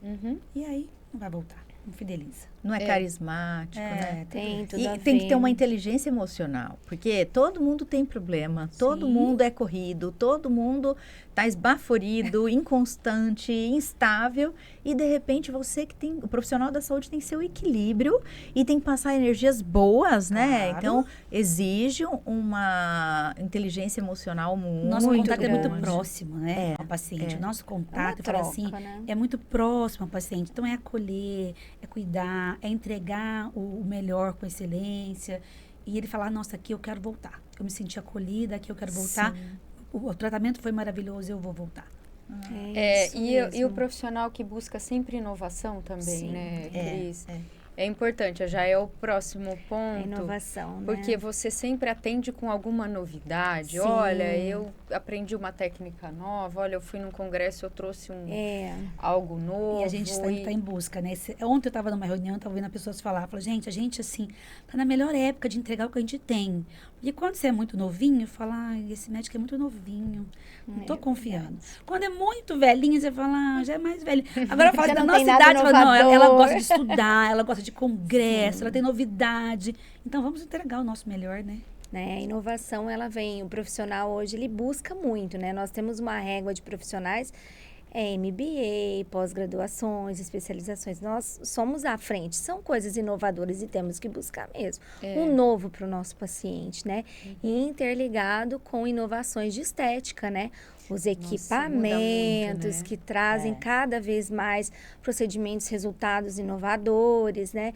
Uhum. E aí não vai voltar, não fideliza. Não é carismático, né? Tem tudo E a tem que ter ver. uma inteligência emocional, porque todo mundo tem problema, todo mundo é corrido, todo mundo está esbaforido, inconstante, instável, e de repente você que tem, o profissional da saúde tem seu equilíbrio e tem que passar energias boas, né? Claro. Então, exige uma inteligência emocional Nosso muito contato é muito grande. próximo, né, ao paciente. O nosso contato, eu falo troca, assim, né? é muito próximo ao paciente. Então, é acolher, é cuidar, é entregar o melhor com excelência. E ele falar, nossa, aqui eu quero voltar. Eu me senti acolhida, aqui eu quero voltar. O tratamento foi maravilhoso, eu vou voltar. Isso E o mesmo. profissional que busca sempre inovação também, Sim. né, Cris? É importante, já é o próximo A ponto. inovação, né? Porque você sempre atende com alguma novidade. Sim. Olha, eu aprendi uma técnica nova. Olha, eu fui num congresso, eu trouxe algo novo. E a gente está em busca, né? Ontem eu estava numa reunião, estava ouvindo as pessoas falar. Falei, gente, a gente, assim, tá na melhor época de entregar o que a gente tem. E quando você é muito novinho, fala, ai, esse médico é muito novinho. Não tô confiando. Quando é muito velhinho, você fala, já é mais velho. Agora fala Já da não nossa tem nada idade, fala, não, ela inovador. gosta de estudar, ela gosta de congresso, ela tem novidade. Então vamos entregar o nosso melhor, né? Né? A inovação, ela vem, o profissional hoje, ele busca muito, né? Nós temos uma régua de profissionais, MBA, pós-graduações, especializações. Nós somos à frente, são coisas inovadoras e temos que buscar mesmo. Um novo para o nosso paciente, né? E interligado com inovações de estética, né? Os equipamentos muito, né? que trazem cada vez mais procedimentos, resultados inovadores, né?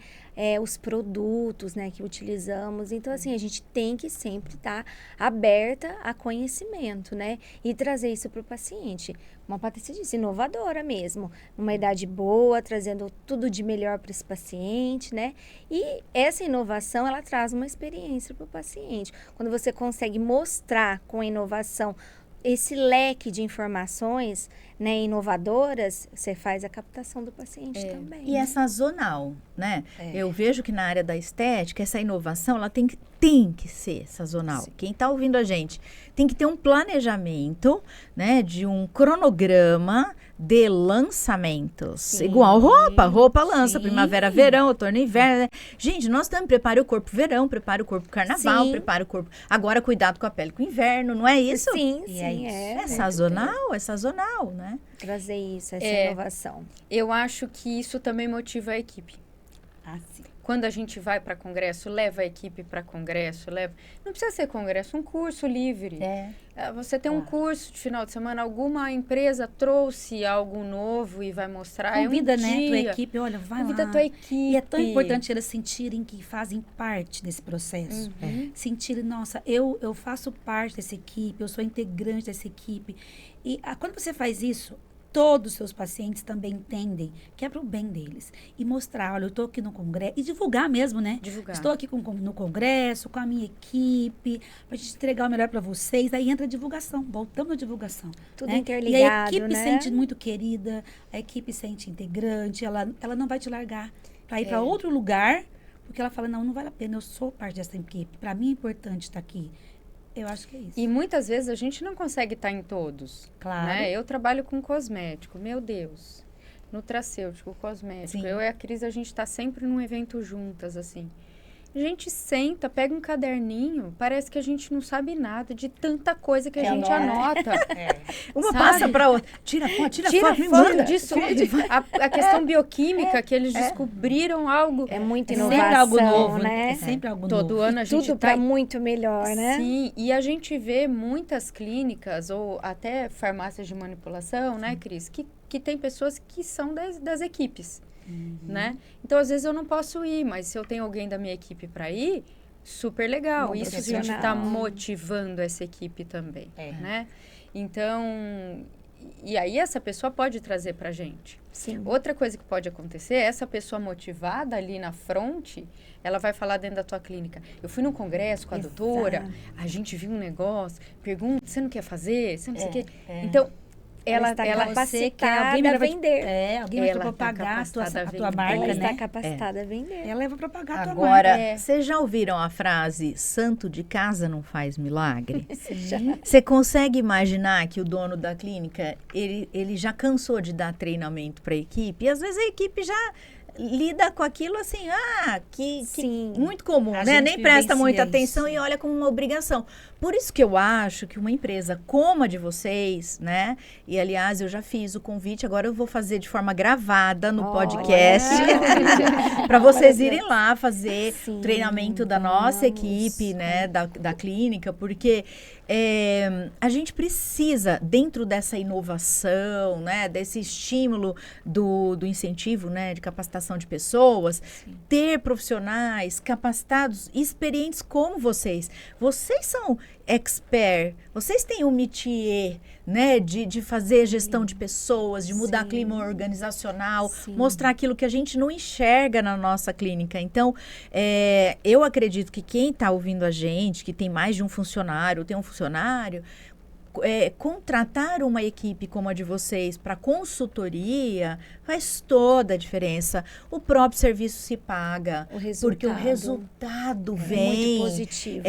Os produtos, né, que utilizamos. Então, assim, a gente tem que sempre estar aberta a conhecimento, né? E trazer isso para o paciente. Uma Patrícia disse, inovadora mesmo. Numa idade boa, trazendo tudo de melhor para esse paciente, né? E essa inovação, ela traz uma experiência para o paciente. Quando você consegue mostrar com a inovação esse leque de informações, né, inovadoras, você faz a captação do paciente também. E é sazonal, né? Eu vejo que na área da estética, essa inovação, ela tem que ser sazonal. Sim. Quem está ouvindo a gente tem que ter um planejamento, né, de um cronograma de lançamentos. Sim. Igual roupa lança, Sim. primavera, verão, outono, inverno. Né? Gente, nós também prepara o corpo verão, prepara o corpo carnaval, Sim. prepara o corpo... Agora, cuidado com a pele com o inverno, não é isso? Sim, E sim, É sazonal, né? trazer isso, essa inovação. Eu acho que isso também motiva a equipe. Ah, sim. Quando a gente vai para congresso, leva a equipe para congresso, não precisa ser congresso, um curso livre. Você tem um curso de final de semana, alguma empresa trouxe algo novo e vai mostrar. Convida, um né, dia. tua equipe, olha, vai Convida lá. a tua equipe. E é tão importante elas sentirem que fazem parte desse processo. Sentirem, nossa, eu faço parte dessa equipe, eu sou integrante dessa equipe. E quando você faz isso, todos os seus pacientes também entendem que é para o bem deles. E mostrar, olha, eu estou aqui no congresso, e divulgar mesmo, né? Divulgar. Estou aqui no congresso, com a minha equipe, para a gente entregar o melhor para vocês. Aí entra a divulgação, voltamos à divulgação. Tudo né? interligado, E a equipe né? sente muito querida, a equipe sente integrante, ela não vai te largar para ir para outro lugar, porque ela fala, não vale a pena, eu sou parte dessa equipe, para mim é importante estar aqui. Eu acho que é isso. E muitas vezes a gente não consegue estar em todos. Claro. Né? Eu trabalho com cosmético, meu Deus. Nutracêutico, cosmético. Sim. Eu e a Cris, a gente está sempre num evento juntas, assim. A gente senta, pega um caderninho, parece que a gente não sabe nada de tanta coisa que a gente anota. Uma Sabe? passa para outra. Tira foto, me foto manda. disso. A questão bioquímica, que eles descobriram algo. É muito É inovação, sempre algo novo, né? É sempre algo Todo novo. ano a gente Tudo para muito melhor, né? Sim, e a gente vê muitas clínicas ou até farmácias de manipulação, né, Cris, que tem pessoas que são das equipes, né? Então, às vezes eu não posso ir, mas se eu tenho alguém da minha equipe para ir, super legal. Um Isso a gente está profissional. motivando essa equipe também, É. né? Então, e aí essa pessoa pode trazer pra gente. Sim. Outra coisa que pode acontecer, essa pessoa motivada ali na fronte, ela vai falar dentro da tua clínica. Eu fui num congresso com a Exato. doutora, a gente viu um negócio, pergunta, você não quer fazer? Você não sei o quê. é. Então, Ela está capacitada a vender. Alguém vai Ela tá propagar a tua capacitada a marca, Ela né? está capacitada a vender. Ela vai propagar a tua Agora, É. vocês já ouviram a frase santo de casa não faz milagre? marca. Você consegue imaginar que o dono da clínica, ele já cansou de dar treinamento para a equipe? E às vezes a equipe já lida com aquilo assim, que Sim. muito comum, A né? gente Nem presta vivencia muita isso. atenção e olha como uma obrigação. Por isso que eu acho que uma empresa como a de vocês, né? E aliás, eu já fiz o convite, agora eu vou fazer de forma gravada no Olha. podcast para vocês irem lá fazer Sim, o treinamento da nossa vamos. equipe, né? Da clínica, porque a gente precisa, dentro dessa inovação, né? Desse estímulo do incentivo, né? De capacitação de pessoas, ter profissionais capacitados, experientes como vocês. Vocês são expert, vocês têm um métier, né, de fazer gestão de pessoas, de mudar Sim. clima organizacional, Sim. mostrar aquilo que a gente não enxerga na nossa clínica. Então, eu acredito que quem está ouvindo a gente, que tem mais de um funcionário, tem um funcionário, contratar uma equipe como a de vocês para consultoria faz toda a diferença. O próprio serviço se paga, porque o resultado vem. Muito positivo.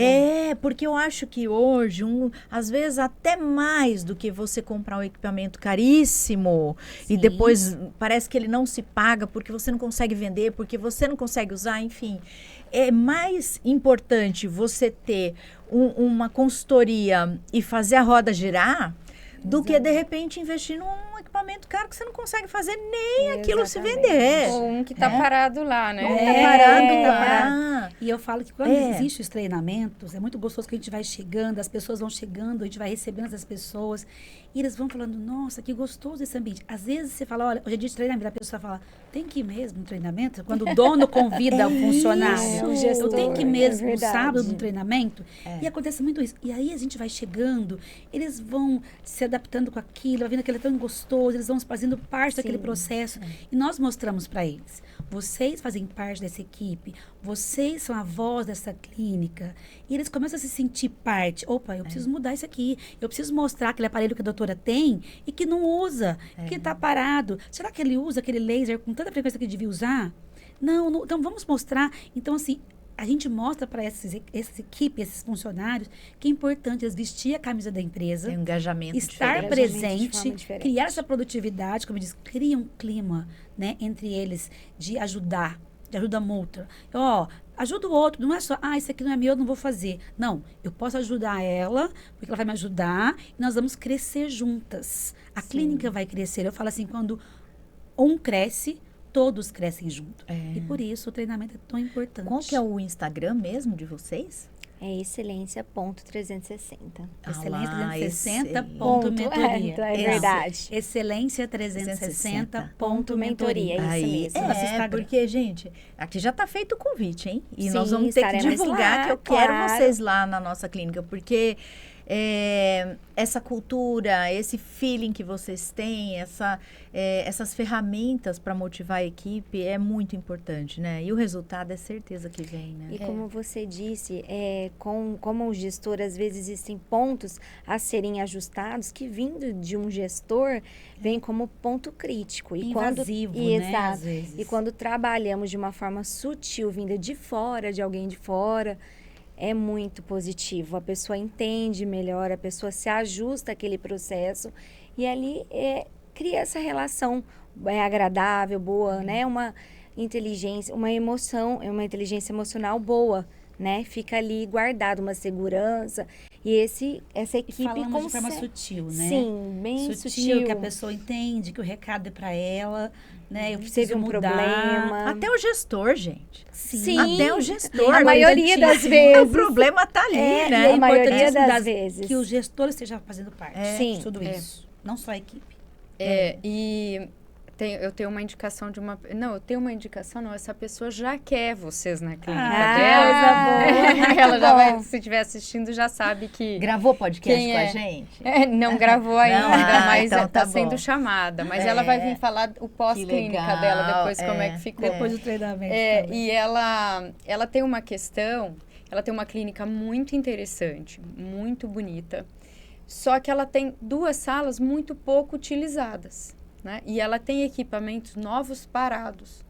Porque eu acho que hoje, às vezes até mais do que você comprar um equipamento caríssimo e depois parece que ele não se paga porque você não consegue vender, porque você não consegue usar, enfim. É mais importante você ter uma consultoria e fazer a roda girar do que, de repente, investir num equipamento caro que você não consegue fazer nem aquilo se vender. Ou um que tá parado lá, né? Tá parado lá. E eu falo que quando existem os treinamentos, é muito gostoso que a gente vai chegando, as pessoas vão chegando, a gente vai recebendo essas pessoas, e eles vão falando, nossa, que gostoso esse ambiente. Às vezes você fala, olha, hoje é dia de treinamento, a pessoa fala, tem que ir mesmo no treinamento? Quando o dono convida o funcionário, o gestor, eu tenho que ir mesmo é no verdade. sábado no treinamento, e acontece muito isso. E aí a gente vai chegando, eles vão se adaptando com aquilo, vai vendo aquilo é tão gostoso, eles vão fazendo parte daquele processo, e nós mostramos para eles, vocês fazem parte dessa equipe, vocês são a voz dessa clínica, e eles começam a se sentir parte. Opa, eu preciso mudar isso aqui, eu preciso mostrar aquele aparelho que a doutora tem e que não usa, que está parado. Será que ele usa aquele laser com tanta frequência que ele devia usar? Não, então vamos mostrar. Então, assim, a gente mostra para essa equipe, esses funcionários, que é importante eles vestir a camisa da empresa, Tem um engajamento estar diferente. presente, diferente. criar essa produtividade, como eu disse, cria um clima, né, entre eles de ajudar, de ajuda mútua. Ajuda o outro, não é só, isso aqui não é meu, eu não vou fazer. Não, eu posso ajudar ela, porque ela vai me ajudar, e nós vamos crescer juntas. A clínica vai crescer. Eu falo assim, quando um cresce, todos crescem junto. E por isso o treinamento é tão importante. Qual que é o Instagram mesmo de vocês? É excelência.360. Excelência lá, 360 excelente. ponto mentoria. É verdade. Excelência 360 ponto mentoria. mentoria. É isso Aí, mesmo. Nosso Instagram. porque, gente, aqui já tá feito o convite, hein? E nós Sim, vamos ter que estaremos divulgar lá, que eu quero claro. vocês lá na nossa clínica, porque essa cultura, esse feeling que vocês têm, essas ferramentas para motivar a equipe é muito importante, né? E o resultado é certeza que vem, né? E como você disse, como gestor, às vezes existem pontos a serem ajustados que vindo de um gestor vem como ponto crítico. Invasivo, né? Exato. Às vezes. E quando trabalhamos de uma forma sutil, vinda de fora, de alguém de fora, é muito positivo. A pessoa entende melhor, a pessoa se ajusta àquele processo e ali cria essa relação agradável, boa, né? Uma inteligência, uma inteligência emocional boa, né? Fica ali guardado uma segurança e essa equipe falamos de forma consegue... sutil, né? Sim, bem sutil. Que a pessoa entende que o recado é para ela, né? Eu Teve preciso um mudar. problema. Até o gestor, gente. Sim. Até o gestor. A maioria das vezes. O problema tá ali, É, né? e a maioria Importantíssimo das vezes. que o gestor esteja fazendo parte Sim. de tudo isso. Não só a equipe. E eu tenho uma indicação de uma... Não, eu tenho uma indicação, não. Essa pessoa já quer vocês na clínica dela. Ela já vai, se estiver assistindo, já sabe que... Gravou podcast Quem com é? a gente? Não gravou ainda, mas então tá tá sendo bom. chamada. Mas ela vai vir falar o pós-clínica legal, dela, depois como é que ficou. Depois do treinamento. E ela tem uma questão, ela tem uma clínica muito interessante, muito bonita, só que ela tem 2 salas muito pouco utilizadas, né? E ela tem equipamentos novos parados.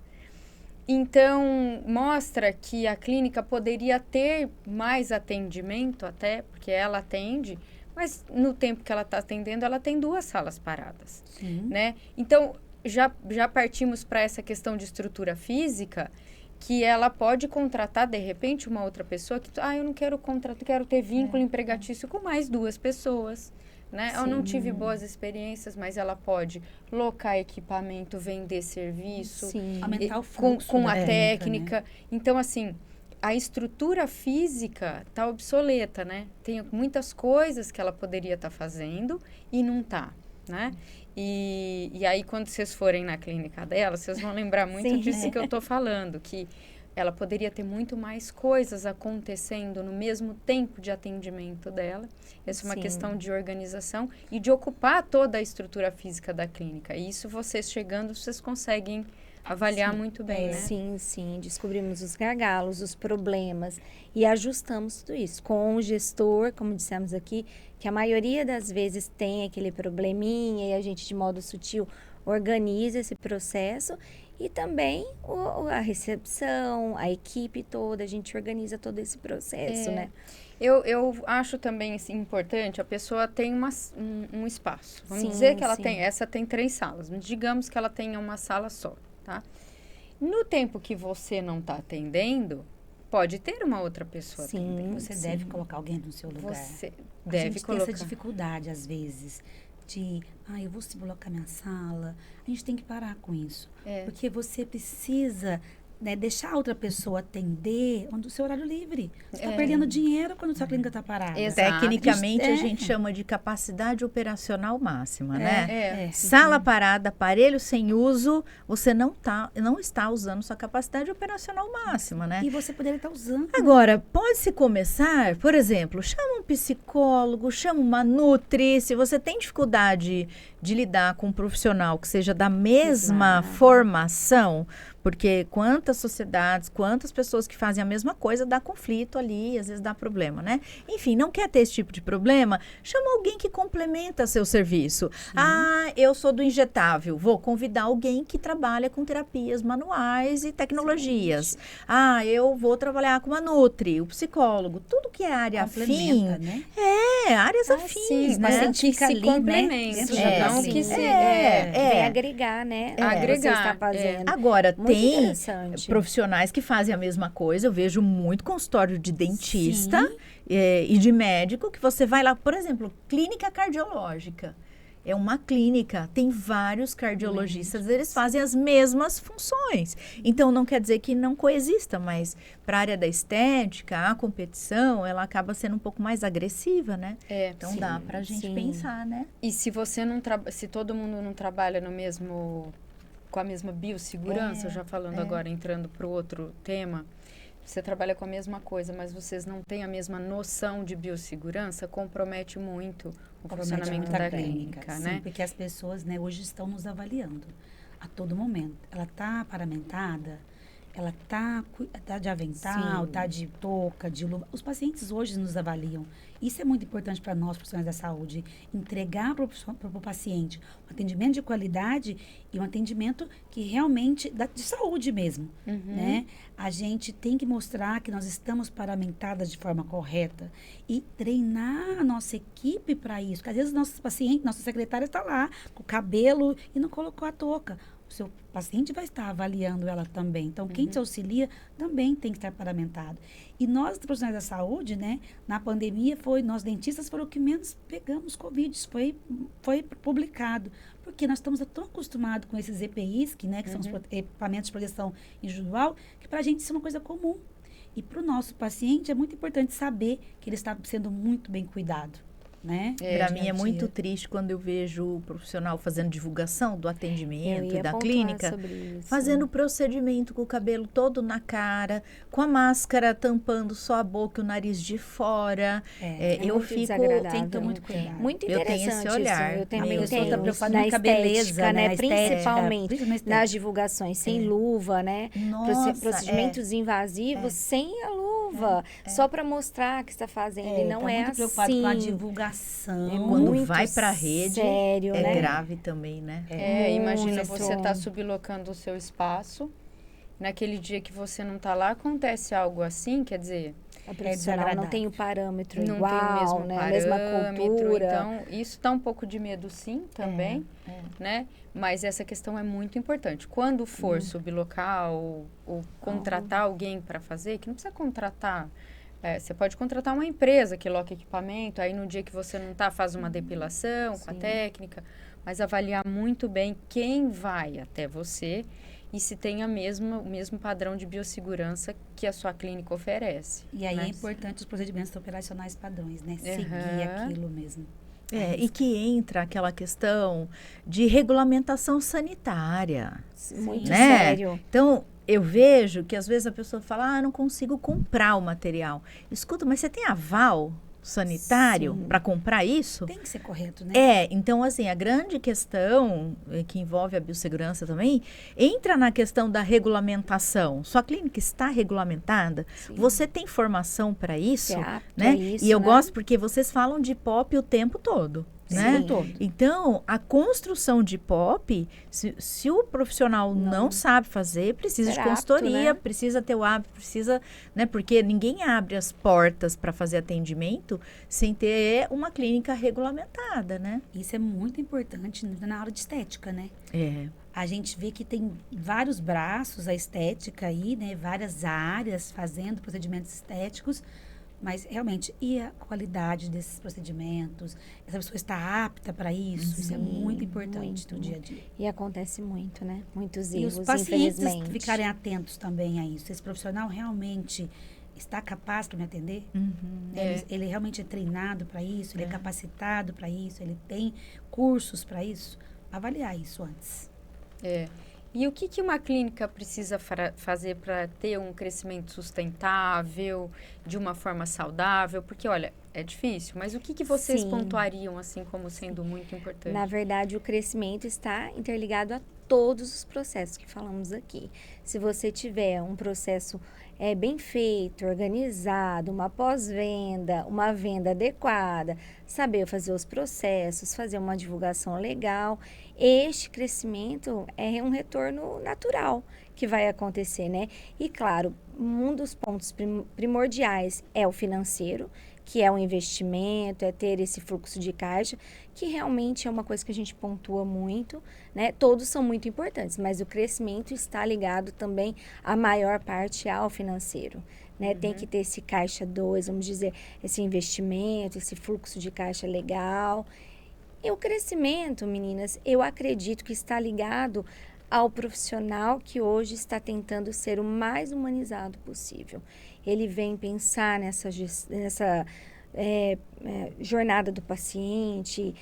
Então, mostra que a clínica poderia ter mais atendimento até, porque ela atende, mas no tempo que ela está atendendo, ela tem 2 salas paradas, né? Então, já partimos para essa questão de estrutura física, que ela pode contratar, de repente, uma outra pessoa que, eu não quero contratar, quero ter vínculo empregatício com mais 2 pessoas, né? Eu não tive boas experiências, mas ela pode locar equipamento, vender serviço, Aumentar o fluxo com da a técnica, técnica. Então, assim, a estrutura física está obsoleta, né? Tem muitas coisas que ela poderia estar fazendo e não está, né? E aí, quando vocês forem na clínica dela, vocês vão lembrar muito disso que eu estou falando, que ela poderia ter muito mais coisas acontecendo no mesmo tempo de atendimento dela. Essa é uma questão de organização e de ocupar toda a estrutura física da clínica. E isso, vocês chegando, vocês conseguem avaliar muito bem, né? Sim. Descobrimos os gargalos, os problemas e ajustamos tudo isso. Com o gestor, como dissemos aqui, que a maioria das vezes tem aquele probleminha e a gente, de modo sutil, organiza esse processo. E também a recepção, a equipe toda, a gente organiza todo esse processo, né? Eu acho também assim, importante, a pessoa tem um espaço. Vamos dizer que ela tem 3 salas. Digamos que ela tenha uma sala só, tá? No tempo que você não está atendendo, pode ter uma outra pessoa atendendo. Você deve colocar alguém no seu lugar. Você A deve gente colocar. tem essa dificuldade, às vezes, de... eu vou colocar minha sala. A gente tem que parar com isso. Porque você precisa... deixar a outra pessoa atender no seu horário livre. Você está perdendo dinheiro quando sua clínica está parada. Exato. Tecnicamente, a gente chama de capacidade operacional máxima, né? É. Sala parada, aparelho sem uso, você não está usando sua capacidade operacional máxima, né? E você poderia estar usando. Agora, pode-se começar, por exemplo, chama um psicólogo, chama uma nutri, se você tem dificuldade de lidar com um profissional que seja da mesma formação, porque quantas sociedades, quantas pessoas que fazem a mesma coisa, dá conflito ali, às vezes dá problema, né? Enfim, não quer ter esse tipo de problema? Chama alguém que complementa seu serviço. Eu sou do injetável, vou convidar alguém que trabalha com terapias manuais e tecnologias. Eu vou trabalhar com uma nutri, o psicólogo, tudo que é área afim. Né? Áreas afins, né? Mas que se complemente, não que se... Vem agregar, né? Agregar, Você está fazendo. Agora, Muito tem interessante. profissionais que fazem a mesma coisa. Eu vejo muito consultório de dentista e de médico que você vai lá, por exemplo, clínica cardiológica. É uma clínica, tem vários cardiologistas, eles fazem as mesmas funções. Então, não quer dizer que não coexista, mas para a área da estética, a competição, ela acaba sendo um pouco mais agressiva, né? Então, dá para a gente pensar, né? E se você se todo mundo não trabalha no mesmo... com a mesma biossegurança, já falando agora, entrando para o outro tema, você trabalha com a mesma coisa, mas vocês não têm a mesma noção de biossegurança, compromete muito o funcionamento da clínica, né? Sim, porque as pessoas, né, hoje estão nos avaliando a todo momento. Ela está paramentada, ela tá de avental, tá de touca, de luva. Os pacientes hoje nos avaliam. Isso é muito importante para nós, profissionais da saúde. Entregar para o paciente um atendimento de qualidade e um atendimento que realmente, de saúde mesmo, né? A gente tem que mostrar que nós estamos paramentadas de forma correta e treinar a nossa equipe para isso. Porque às vezes nossos pacientes, nossa secretária está lá com o cabelo e não colocou a touca. O seu paciente vai estar avaliando ela também. Então, quem te auxilia também tem que estar paramentado. E nós, profissionais da saúde, né, na pandemia, nós dentistas foram o que menos pegamos Covid. Isso foi publicado. Porque nós estamos tão acostumados com esses EPIs, que são os equipamentos de proteção individual, que para a gente isso é uma coisa comum. E para o nosso paciente é muito importante saber que ele está sendo muito bem cuidado. Né? Para mim é muito triste quando eu vejo o profissional fazendo divulgação do atendimento e da clínica, fazendo procedimento com o cabelo todo na cara, com a máscara tampando só a boca e o nariz de fora. Eu fico tento muito cuidado. Muito interessante. Eu tenho esse olhar. Eu também tenho na beleza, né? Principalmente nas divulgações sem luva, né? Nossa, procedimentos invasivos sem a luva, só para mostrar que está fazendo. E não é muito preocupado assim. Com a divulgação. Quando vai para a rede, sério, é grave também, né? Imagina você tá sublocando o seu espaço. Naquele dia que você não tá lá, acontece algo assim, quer dizer... A profissional não tem o parâmetro não igual, tem o mesmo né? parâmetro, A mesma cultura. Então, isso dá um pouco de medo, sim, também, né? Mas essa questão é muito importante. Quando for sublocar ou contratar alguém para fazer, que não precisa contratar... você pode contratar uma empresa que loca equipamento, aí no dia que você não está, faz uma depilação com a técnica, mas avaliar muito bem quem vai até você e se tem o mesmo padrão de biossegurança que a sua clínica oferece. E aí é importante os procedimentos operacionais padrões, né? Seguir aquilo mesmo. E que entra aquela questão de regulamentação sanitária. Muito né? sério. Então, eu vejo que às vezes a pessoa fala, não consigo comprar o material. Escuta, mas você tem aval sanitário para comprar isso? Tem que ser correto, né? Então assim, a grande questão que envolve a biossegurança também, entra na questão da regulamentação. Sua clínica está regulamentada? Sim. Você tem formação para isso? Né? E eu gosto porque vocês falam de POP o tempo todo. Né? Então, a construção de POP, se o profissional não sabe fazer, precisa de consultoria, precisa ter o hábito, precisa, né? Porque ninguém abre as portas para fazer atendimento sem ter uma clínica regulamentada, né? Isso é muito importante na aula de estética, né? A gente vê que tem vários braços a estética aí, né? Várias áreas fazendo procedimentos estéticos. Mas, realmente, e a qualidade desses procedimentos? Essa pessoa está apta para isso? Isso é muito importante no dia a dia. E acontece muito, né? Muitos erros, e os pacientes infelizmente. ficarem atentos também a isso. Esse profissional realmente está capaz para me atender? Ele realmente é treinado para isso? Ele é capacitado para isso? Ele tem cursos para isso? Avaliar isso antes. E o que uma clínica precisa fazer para ter um crescimento sustentável, de uma forma saudável? Porque, olha, é difícil, mas o que vocês pontuariam assim como sendo muito importante? Na verdade, o crescimento está interligado a todos os processos que falamos aqui. Se você tiver um processo bem feito, organizado, uma pós-venda, uma venda adequada, saber fazer os processos, fazer uma divulgação legal, este crescimento é um retorno natural que vai acontecer, né? E claro, um dos pontos primordiais é o financeiro, que é o investimento, é ter esse fluxo de caixa, que realmente é uma coisa que a gente pontua muito, né? Todos são muito importantes, mas o crescimento está ligado também, a maior parte, ao financeiro, né? Tem que ter esse caixa 2, vamos dizer, esse investimento, esse fluxo de caixa legal. E o crescimento, meninas, eu acredito que está ligado ao profissional que hoje está tentando ser o mais humanizado possível. Ele vem pensar nessa jornada do paciente,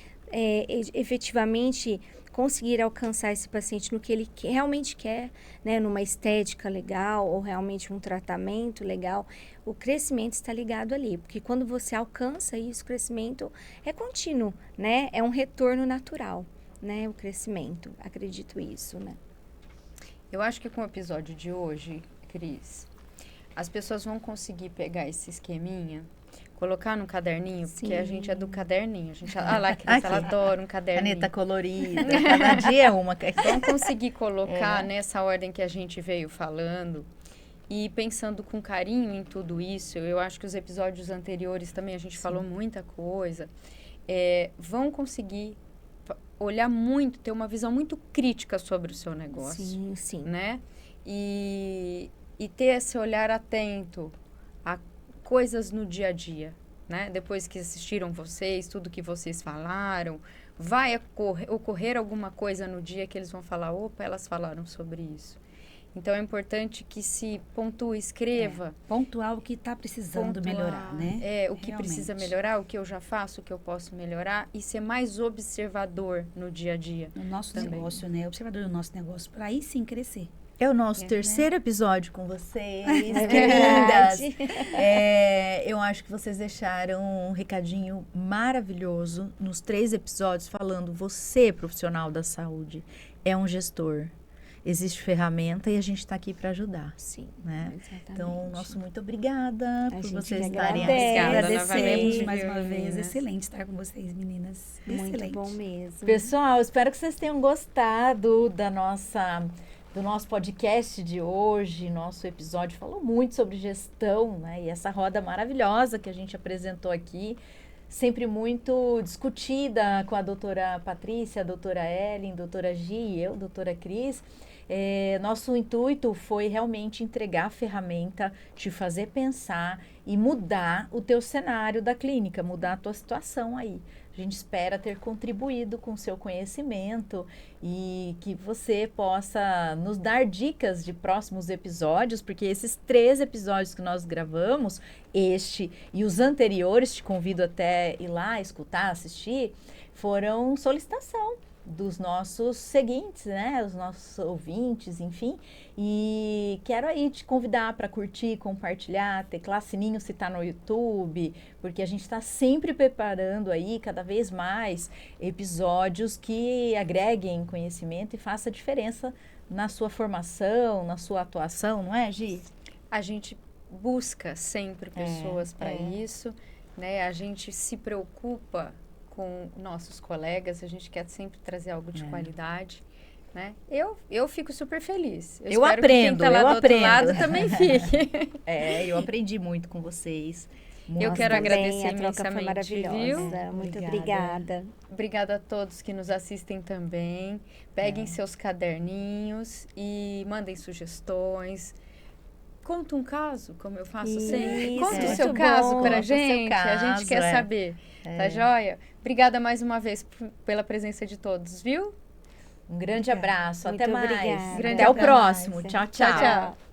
efetivamente conseguir alcançar esse paciente no que ele realmente quer, né, numa estética legal ou realmente um tratamento legal, o crescimento está ligado ali, porque quando você alcança isso, o crescimento é contínuo, né, é um retorno natural, né, o crescimento, acredito isso, né. Eu acho que com o episódio de hoje, Cris, as pessoas vão conseguir pegar esse esqueminha, colocar no caderninho, Sim. porque a gente é do caderninho. A gente, lá, a Cris, ela adora um caderninho. Caneta colorida, cada dia é uma. Vão conseguir colocar nessa ordem que a gente veio falando e pensando com carinho em tudo isso. Eu acho que os episódios anteriores também a gente falou muita coisa. Vão conseguir olhar muito, ter uma visão muito crítica sobre o seu negócio. Sim, sim. Né? E ter esse olhar atento a coisas no dia a dia, né? Depois que assistiram vocês, tudo que vocês falaram, vai ocorrer alguma coisa no dia que eles vão falar, opa, elas falaram sobre isso. Então, é importante que se pontue, escreva. Pontuar o que está precisando melhorar, né? O que precisa melhorar, o que eu já faço, o que eu posso melhorar e ser mais observador no dia a dia. No nosso negócio, né? Observador do nosso negócio, para aí sim crescer. É o nosso terceiro episódio com vocês, É que lindas. verdade. Eu acho que vocês deixaram um recadinho maravilhoso nos 3 episódios falando você, profissional da saúde, é um gestor. Existe ferramenta e a gente está aqui para ajudar. Sim, né? exatamente. Então, muito obrigada por gente vocês que estarem agradece. aqui. Agradecemos mais uma vez. meninas. Excelente estar com vocês, meninas. Muito Excelente. bom mesmo. Pessoal, espero que vocês tenham gostado do nosso podcast de hoje. Nosso episódio falou muito sobre gestão, né? E essa roda maravilhosa que a gente apresentou aqui, sempre muito discutida com a doutora Patrícia, a doutora Ellen, a doutora Gi e eu, doutora Cris. Nosso intuito foi realmente entregar a ferramenta, te fazer pensar e mudar o teu cenário da clínica, mudar a tua situação aí. A gente espera ter contribuído com o seu conhecimento e que você possa nos dar dicas de próximos episódios, porque esses 3 episódios que nós gravamos, este e os anteriores, te convido até ir lá, escutar, assistir, foram solicitação dos nossos seguintes, né? Os nossos ouvintes, enfim. E quero aí te convidar para curtir, compartilhar, teclar sininho se está no YouTube, porque a gente está sempre preparando aí cada vez mais episódios que agreguem conhecimento e faça diferença na sua formação, na sua atuação, não é, Gi? A gente busca sempre pessoas para isso, né? A gente se preocupa com nossos colegas, a gente quer sempre trazer algo de qualidade, né? Eu fico super feliz. Eu espero aprendo, que quem tá lá eu do aprendo. outro lado também fique. Eu aprendi muito com vocês. Eu quero agradecer a troca foi imensamente, maravilhosa. viu? Muito obrigada. Obrigada a todos que nos assistem também. Peguem seus caderninhos e mandem sugestões. Conta um caso, como eu faço sempre. Conta o seu muito caso bom. pra Conta o seu gente. A gente caso, quer saber. Tá joia? Obrigada mais uma vez pela presença de todos, viu? Um grande abraço. Muito Até mais. obrigada. Até o próximo. Tchau, tchau. Tchau, tchau.